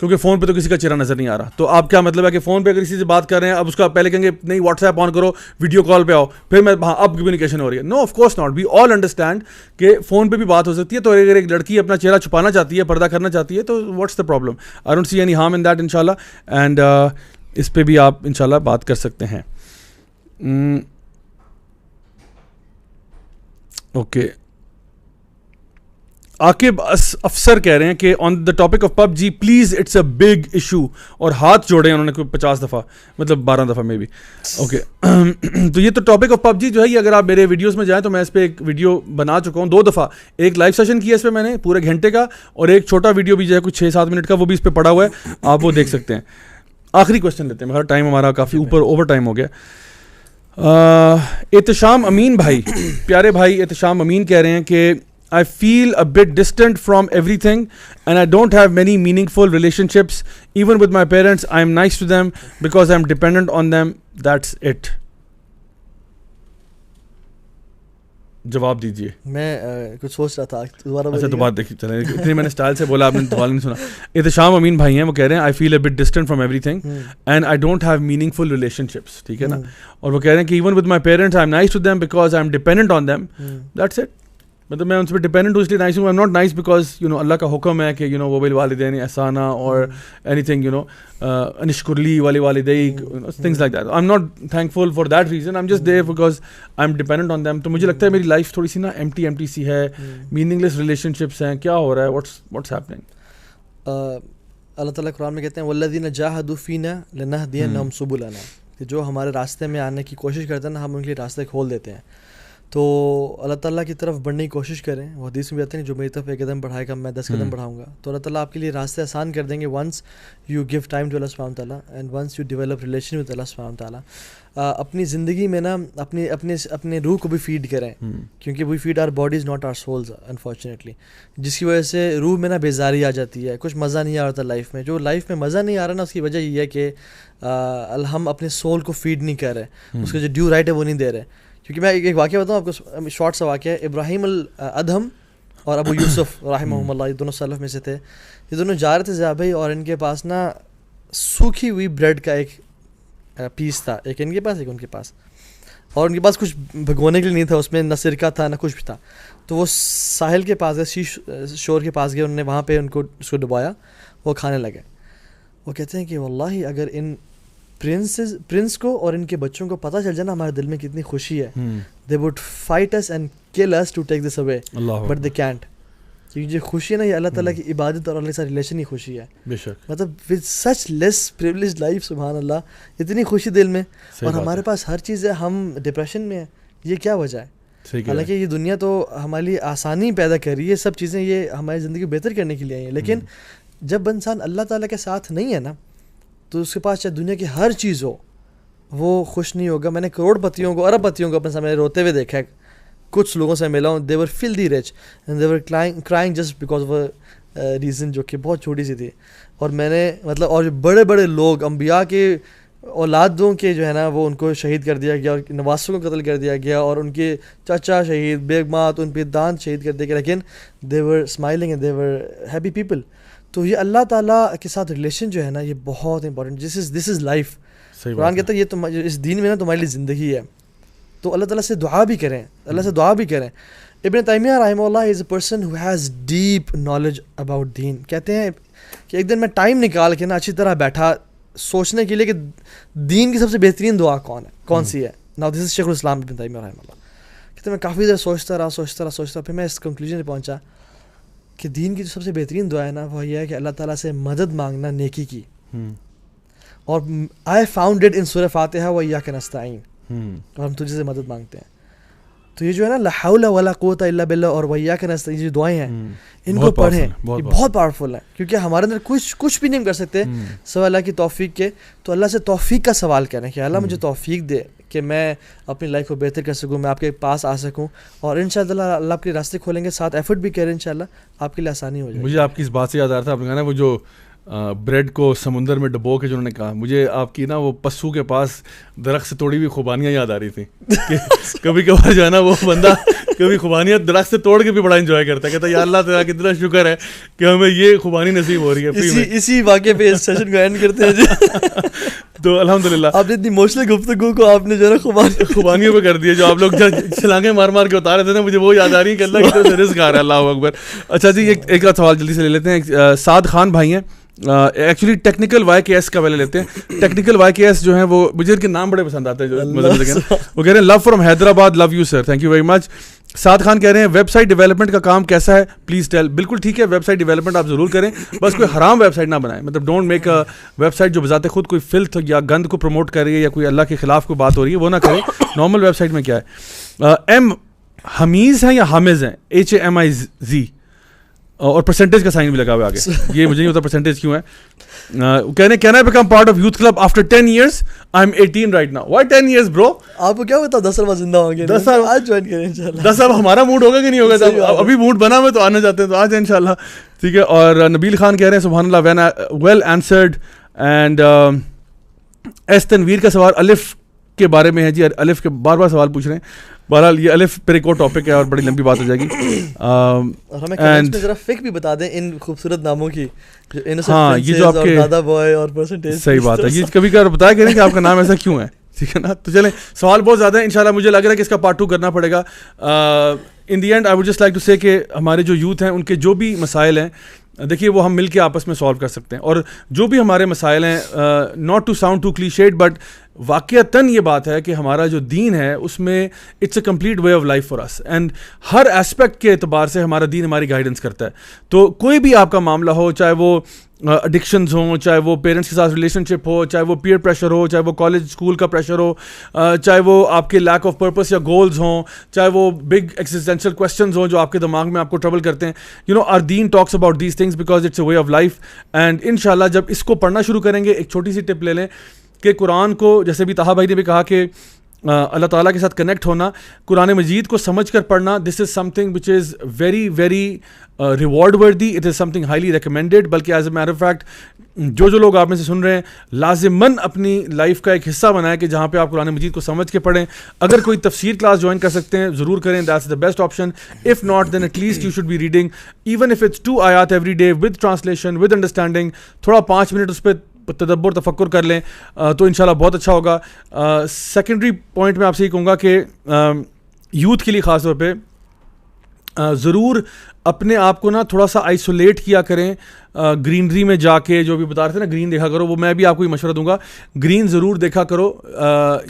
کیونکہ فون پہ تو کسی کا چہرہ نظر نہیں آ رہا. تو آپ کیا مطلب ہے کہ فون پہ اگر کسی سے بات کر رہے ہیں, اب اس کا پہلے کہیں گے نہیں واٹس ایپ آن کرو, ویڈیو کال پہ آؤ, پھر میں ہاں اب کمیونیکیشن ہو رہی ہے. No of course not, we all understand کہ فون پہ بھی بات ہو سکتی ہے. تو اگر ایک لڑکی اپنا چہرہ چھپانا چاہتی ہے, پردہ کرنا چاہتی ہے, تو what's the problem? I don't see any harm in that انشاءاللہ. اینڈ اس پہ بھی آپ انشاءاللہ بات کر سکتے ہیں. اوکے, عاقب افسر کہہ رہے ہیں کہ on the topic of PUBG please it's a big issue, اور ہاتھ جوڑے ہیں انہوں نے کوئی 50 دفعہ, مطلب 12 دفعہ میں بھی. اوکے تو یہ تو ٹاپک آف پب جی جو ہے, یہ اگر آپ میرے ویڈیوز میں جائیں تو میں اس پہ ایک ویڈیو بنا چکا ہوں 2 دفعہ. ایک لائیو سیشن کیا اس پہ میں نے پورے گھنٹے کا, اور ایک چھوٹا ویڈیو بھی جو ہے کچھ 6-7 منٹ کا, وہ بھی اس پہ پڑا ہوا ہے, آپ وہ دیکھ سکتے ہیں. آخری کوشچن لیتے ہیں, میرا ٹائم ہمارا کافی اوور ٹائم ہو گیا. احتشام امین بھائی, پیارے بھائی احتشام امین کہہ رہے ہیں کہ I feel a bit distant from everything and I don't have many meaningful relationships. Even with my parents, I am nice to them because I am dependent on them. That's it. جواب دیجیے. میں کچھ سوچ رہا تھا دوبارہ. اچھا دوبارہ دیکھیے, چلیں اتنی میں نے اسٹائل سے بولا, آپ نے سوال نہیں سنا. احتشام امین بھائی ہیں, وہ کہہ رہے ہیں I feel a bit distant from everything and I don't have meaningful relationships. ٹھیک ہے نا, اور وہ کہہ رہے ہیں کہ even with my parents, I am nice to them because I am dependent on them. That's it. مطلب میں ان سے ڈپینڈنٹ ہوں اس لیے نائس ہوں. I am not nice because اللہ کا حکم ہے کہ وبالوالدین احسانا اور اینی تھنگ انشکر لی ولوالدیک, things like that. I am not thankful for that reason, I am just there because I am dependent on them. تو مجھے لگتا ہے میری لائف تھوڑی سی نا ایمٹی سی ہے, میننگ لیس ریلیشن شپس ہیں. کیا ہو رہا ہے, واٹس ہیپننگ؟ اللہ تعالیٰ قرآن میں کہتے ہیں والذین جاہدوا فینا لنہدینہم سبلنا, کہ جو ہمارے راستے میں آنے کی کوشش کرتے ہیں نا, ہم ان کے لیے راستے کھول دیتے ہیں. تو اللہ تعالیٰ کی طرف بڑھنے کی کوشش کریں. وہ حدیث میں کہتے ہیں جو میری طرف 1 قدم بڑھائے گا میں 10 قدم بڑھاؤں گا. تو اللہ تعالیٰ آپ کے لیے راستے آسان کر دیں گے once you give time to اللہ سبحانہ وتعالیٰ and once you develop relation with اللہ سبحانہ وتعالیٰ. اپنی زندگی میں نا اپنے روح کو بھی فیڈ کریں, کیونکہ we feed our bodies not our souls unfortunately, جس کی وجہ سے روح میں نا بیزاری آ جاتی ہے, کچھ مزہ نہیں آ رہا تھا لائف میں. جو لائف میں مزہ نہیں آ رہا نا, اس کی وجہ یہ ہے کہ ہم اپنے سول کو فیڈ نہیں کر رہے, اس کا جو ڈیو رائٹ ہے وہ نہیں دے رہے. کیونکہ میں ایک واقعہ بتاؤں آپ کو, شارٹ سا واقعہ ہے. ابراہیم الادہم اور ابو یوسف رحمہم اللہ, یہ دونوں سلف میں سے تھے. یہ دونوں جا رہے تھے ضیاء بھائی, اور ان کے پاس نا سوکھی ہوئی بریڈ کا ایک پیس تھا, ایک ان کے پاس ایک ان کے پاس, اور ان کے پاس کچھ بھگونے کے لیے نہیں تھا, اس میں نہ سرکہ تھا نہ کچھ بھی تھا. تو وہ ساحل کے پاس گئے, شور کے پاس گئے, انہوں نے وہاں پہ اس کو ڈبایا, وہ کھانے لگے. وہ کہتے ہیں کہ واللہ اگر ان پرنس کو اور ان کے بچوں کو پتہ چل جائے نا ہمارے دل میں کتنی خوشی ہے, they would fight us and kill us to take this away, but they can't. کیونکہ جو خوشی ہے نا, یہ اللہ تعالیٰ کی عبادت اور اللہ کے ساتھ ریلیشن ہی خوشی ہے. بے شک, مطلب with such less privileged life, سبحان اللہ, اتنی خوشی دل میں, اور ہمارے پاس ہر چیز ہے, ہم ڈپریشن میں ہیں. یہ کیا وجہ ہے؟ حالانکہ یہ دنیا تو ہمارے لیے آسانی پیدا کر رہی ہے, سب چیزیں یہ ہماری زندگی کو بہتر کرنے کے لیے آئی ہیں, لیکن جب انسان اللہ تعالیٰ کے ساتھ نہیں ہے نا, تو اس کے پاس چاہے دنیا کی ہر چیز ہو, وہ خوش نہیں ہوگا. میں نے کروڑ پتیوں کو, ارب پتیوں کو اپنے سامنے روتے ہوئے دیکھا ہے. کچھ لوگوں سے ملا ہوں, they were filthy rich and they were crying just because of reason جو کہ بہت چھوٹی سی تھی. اور میں نے مطلب, اور بڑے بڑے لوگ انبیاء کے اولادوں کے جو ہے نا وہ ان کو شہید کر دیا گیا, اور نواسوں کو قتل کر دیا گیا, اور ان کے چاچا شہید, بیگمات, ان پہ دانت شہید کر دیا گیا, لیکن they were smiling and they were happy people. تو یہ اللہ تعالیٰ کے ساتھ ریلیشن جو ہے نا یہ بہت امپورٹنٹ. This is life. قرآن کہتا ہے یہ اس دین میں نا تمہارے لیے زندگی ہے. تو اللہ تعالیٰ سے دعا بھی کریں, اللہ سے دعا بھی کریں. ابن تیمیہ رحمہ اللہ is a person who has deep knowledge about دین. کہتے ہیں کہ ایک دن میں ٹائم نکال کے نا اچھی طرح بیٹھا سوچنے کے لیے کہ دین کی سب سے بہترین دعا کون سی ہے. ناؤ دس از شیخ الاسلام ابن تیمیہ رحمہ اللہ. کہتے ہیں میں کافی دیر سوچتا رہا, پھر میں اس کنکلوژن پہ پہنچا کہ دین کی جو سب سے بہترین دعا ہے نا وہ یہ ہے کہ اللہ تعالیٰ سے مدد مانگنا نیکی کی. اور آئی فاؤنڈ اٹ ان سورہ فاتحہ وَإِيَّاكَ نَسْتَعِينُ, اور ہم تجھے سے مدد مانگتے ہیں. تو یہ جو ہے نا لا حول ولا قوت الا باللہ اور وَإِيَّاكَ نَسْتَعِينُ, جو دعائیں ہیں ان کو پڑھیں, یہ بہت پاورفل ہے, کیونکہ ہمارے اندر کچھ بھی نہیں کر سکتے سوائے اللہ کی توفیق کے. تو اللہ سے توفیق کا سوال کریں کہ اللہ مجھے توفیق دے کہ میں اپنی لائف کو بہتر کر سکوں, میں آپ کے پاس آ سکوں, اور انشاءاللہ اللہ آپ کے راستے کھولیں گے, ساتھ ایفرٹ بھی کریں, انشاءاللہ آپ کے لیے آسانی ہو جائے. مجھے آپ کی اس بات سے یاد آ رہا تھا, آپ نے کہا نا وہ جو بریڈ کو سمندر میں ڈبو کے جو انہوں نے کہا, مجھے آپ کی نا وہ پسو کے پاس درخت سے توڑی ہوئی خوبانیاں یاد آ رہی تھیں. کبھی کبھار جو ہے نا وہ بندہ کبھی خوبانیاں درخت سے توڑ کے بھی بڑا انجوائے کرتا ہے, کہتا ہے یا اللہ تعالیٰ کتنا شکر ہے کہ ہمیں یہ خوبانی نصیب ہو رہی ہے. اسی واقعے پہ اس سیشن کو اینڈ کرتے ہیں جی. تو الحمدللہ آپ نے اتنی ایموشنل گفتگو کو آپ نے جو ہے خوبانیوں پہ کر دیا, جو آپ لوگ چھلانگیں مار مار کے اتارے تھے نا, مجھے وہ یاد آ رہی ہے کہ اللہ کی طرف سے رزق آ رہا ہے. اللہ اکبر. اچھا جی, ایک سوال جلدی سے لے لیتے ہیں. سعد خان بھائی ہیں, ایکچولی ٹیکنیکل وائی کے ایس کا پہلے لیتے ہیں. ٹیکنیکل وائی کے ایس جو ہیں وہ مجھے ان کے نام بڑے پسند آتے ہیں, جو وہ کہہ رہے ہیں love from Hyderabad, love you sir, thank you very much. Saad Khan کہہ رہے ہیں ویب سائٹ ڈیولپمنٹ کا کام کیسا ہے پلیز ٹیل. بالکل ٹھیک ہے, ویب سائٹ ڈیولپمنٹ آپ ضرور کریں, بس کوئی حرام ویب سائٹ نہ بنائیں. مطلب don't make a website جو بذات خود کوئی فلتھ یا گند کو پروموٹ کر رہی ہے یا کوئی اللہ کے خلاف کوئی بات ہو رہی ہے, وہ نہ کریں. نارمل ویب سائٹ میں کیا ہے, ایم حمیز ہیں یا حامز ہیں, HAMIZ, اور پرسنٹیج کا سائن بھی لگا ہوا آگے, یہ مجھے نہیں پتا پرسنٹیج کیوں ہے. کہنے can I become part of youth club after 10 years, I am 18 right now. Why 10 years برو؟ آپ کو کیا پتا 10 سال بعد زندہ ہوں گے, 10 سال آج جوائن کریں انشاءاللہ. 10 سال ہمارا موڈ ہوگا کہ نہیں ہوگا, ابھی موڈ بنا ہوئے تو آنا چاہتے ہیں تو آج انشاءاللہ, ٹھیک ہے. اور نبیل خان کہہ رہے ہیں سبحان اللہ well answered. And S Tanveer کا سوال الف کے بارے میں ہے جی, الف کے بار بار سوال پوچھ رہے ہیں. بہرحال یہ الف پر ایک اور ٹاپک ہے اور بڑی لمبی بات ہو جائے گی. اور ہمیں کمنٹس میں ذرا فک بھی بتا دیں ان خوبصورت ناموں کی, ہاں یہ جو آپ کے دادا بوائے اور پرسنٹیج. صحیح بات ہے, یہ کبھی کبھار بتایا کریں کہ آپ کا نام ایسا کیوں ہے, ٹھیک ہے نا. تو چلیں, سوال بہت زیادہ ہیں, انشاءاللہ مجھے لگ رہا ہے کہ اس کا پارٹ 2 کرنا پڑے گا. In the end I would just like to say کہ ہمارے جو یوتھ ہیں ان کے جو بھی مسائل ہیں, دیکھیے وہ ہم مل کے آپس میں سالو کر سکتے ہیں. اور جو بھی ہمارے مسائل ہیں, not to sound too cliched, but واقعتاً یہ بات ہے کہ ہمارا جو دین ہے اس میں it's a complete way of life for us, and ہر اسپیکٹ کے اعتبار سے ہمارا دین ہماری گائیڈنس کرتا ہے. تو کوئی بھی آپ کا معاملہ ہو, چاہے وہ اڈکشنز ہوں, چاہے وہ پیرنٹس کے ساتھ ریلیشن شپ ہو, چاہے وہ پیئر پریشر ہو, چاہے وہ کالج اسکول کا پریشر ہو, چاہے وہ آپ کے لیک آف پرپس یا گولز ہوں, چاہے وہ بگ ایکزسٹینشیل کویسچنز ہوں جو آپ کے دماغ میں آپ کو ٹربل کرتے ہیں, یو نو آر دین talks about these things because it's a way of life. And انشاءاللہ جب اس کو پڑھنا شروع کریں گے, ایک چھوٹی سی ٹپ لے لیں کہ قرآن کو, جیسے بھی طاہا بھائی نے بھی کہا کہ اللہ تعالیٰ کے ساتھ کنیکٹ ہونا, قرآن مجید کو سمجھ کر پڑھنا, this is something which is very very reward worthy, it is something highly recommended. بلکہ as a matter of fact جو لوگ آپ میں سے سن رہے ہیں لازماً اپنی لائف کا ایک حصہ بنائیں کہ جہاں پہ آپ قرآن مجید کو سمجھ کے پڑھیں. اگر کوئی تفسیر کلاس جوائن کر سکتے ہیں ضرور کریں, that's the best option. If not then at least you should be reading even if it's 2 آیات every day with translation with understanding, تھوڑا 5 منٹ اس پہ تدبر تفکر کر لیں تو انشاءاللہ بہت اچھا ہوگا. سیکنڈری پوائنٹ میں آپ سے یہ کہوں گا کہ یوتھ کے لیے خاص طور پہ ضرور اپنے آپ کو نا تھوڑا سا آئسولیٹ کیا کریں, گرینری میں جا کے, جو بھی بتا رہے تھے نا گرین دیکھا کرو, وہ میں بھی آپ کو یہ مشورہ دوں گا, گرین ضرور دیکھا کرو.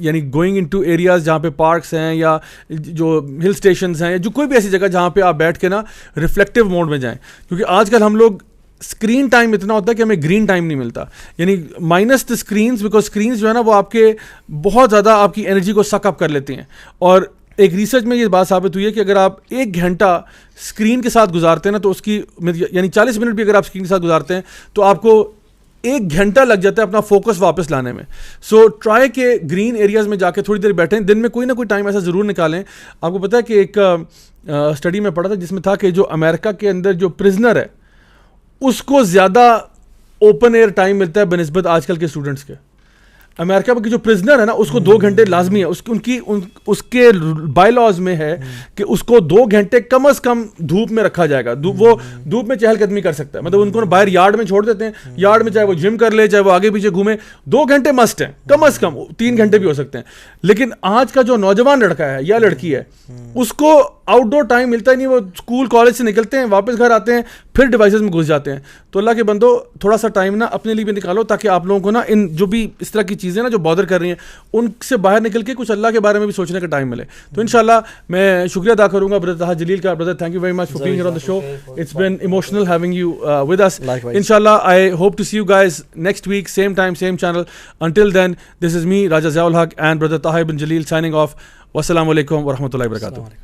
یعنی گوئنگ انٹو ایریاز جہاں پہ پارکس ہیں یا جو ہل اسٹیشنز ہیں, یا جو کوئی بھی ایسی جگہ جہاں پہ آپ بیٹھ کے نا ریفلیکٹیو موڈ میں جائیں. کیونکہ آج کل ہم لوگ اسکرین ٹائم اتنا ہوتا ہے کہ ہمیں گرین ٹائم نہیں ملتا, یعنی minus the screens, because screens جو ہے نا وہ آپ کے بہت زیادہ آپ کی انرجی کو سک اپ کر لیتی ہیں. اور ایک ریسرچ میں یہ بات ثابت ہوئی ہے کہ اگر آپ 1 گھنٹہ اسکرین کے ساتھ گزارتے ہیں نا تو اس کی یعنی 40 منٹ بھی اگر آپ اسکرین کے ساتھ گزارتے ہیں تو آپ کو 1 گھنٹہ لگ جاتا ہے اپنا فوکس واپس لانے میں. سو ٹرائی کہ گرین ایریاز میں جا کے تھوڑی دیر بیٹھیں, دن میں کوئی نہ کوئی ٹائم ایسا ضرور نکالیں. آپ کو پتہ ہے کہ ایک اسٹڈی میں پڑھا تھا جس میں تھا کہ جو امریکہ کے اندر جو پرزنر ہے اس کو زیادہ اوپن ایئر ٹائم ملتا ہے بنسبت آج کل کے اسٹوڈنٹس کے. امریکہ میں جو پرزنر ہے نا اس کو 2 گھنٹے لازمی ہے, اس کے بائی لاز میں ہے کہ اس کو 2 گھنٹے کم از کم دھوپ میں رکھا جائے گا. وہ دھوپ میں چہل قدمی کر سکتا ہے, مطلب ان کو باہر یارڈ میں چھوڑ دیتے ہیں, یارڈ میں چاہے وہ جم کر لے چاہے وہ آگے پیچھے گھومے, 2 گھنٹے مسٹ ہیں, کم از کم 3 گھنٹے بھی ہو سکتے ہیں. لیکن آج کا جو نوجوان لڑکا ہے یا لڑکی ہے اس کو آؤٹ ڈور ٹائم ملتا ہی نہیں. وہ اسکول کالج سے نکلتے ہیں, واپس گھر آتے ہیں, پھر ڈیوائسز میں گھس جاتے ہیں. تو اللہ کے بندو تھوڑا سا ٹائم نا اپنے لیے بھی نکالو تاکہ آپ لوگوں کو نا ان جو بھی اس طرح کی چیزیں نا جو بادر کر رہی ہیں ان سے باہر نکل کے کچھ اللہ کے بارے میں بھی سوچنے کا ٹائم ملے. تو انشاءاللہ میں شکریہ ادا کروں گا بردر طاہر جلیل کا. Brother thank you very much for being here on the show. It's been emotional having you with us. انشاءاللہ I hope to see you guys next week, same time same channel. Until then this is me Raja Zia ul Haq and brother Tahir bin Jalil signing off. والسلام علیکم ورحمۃ اللہ وبرکاتہ.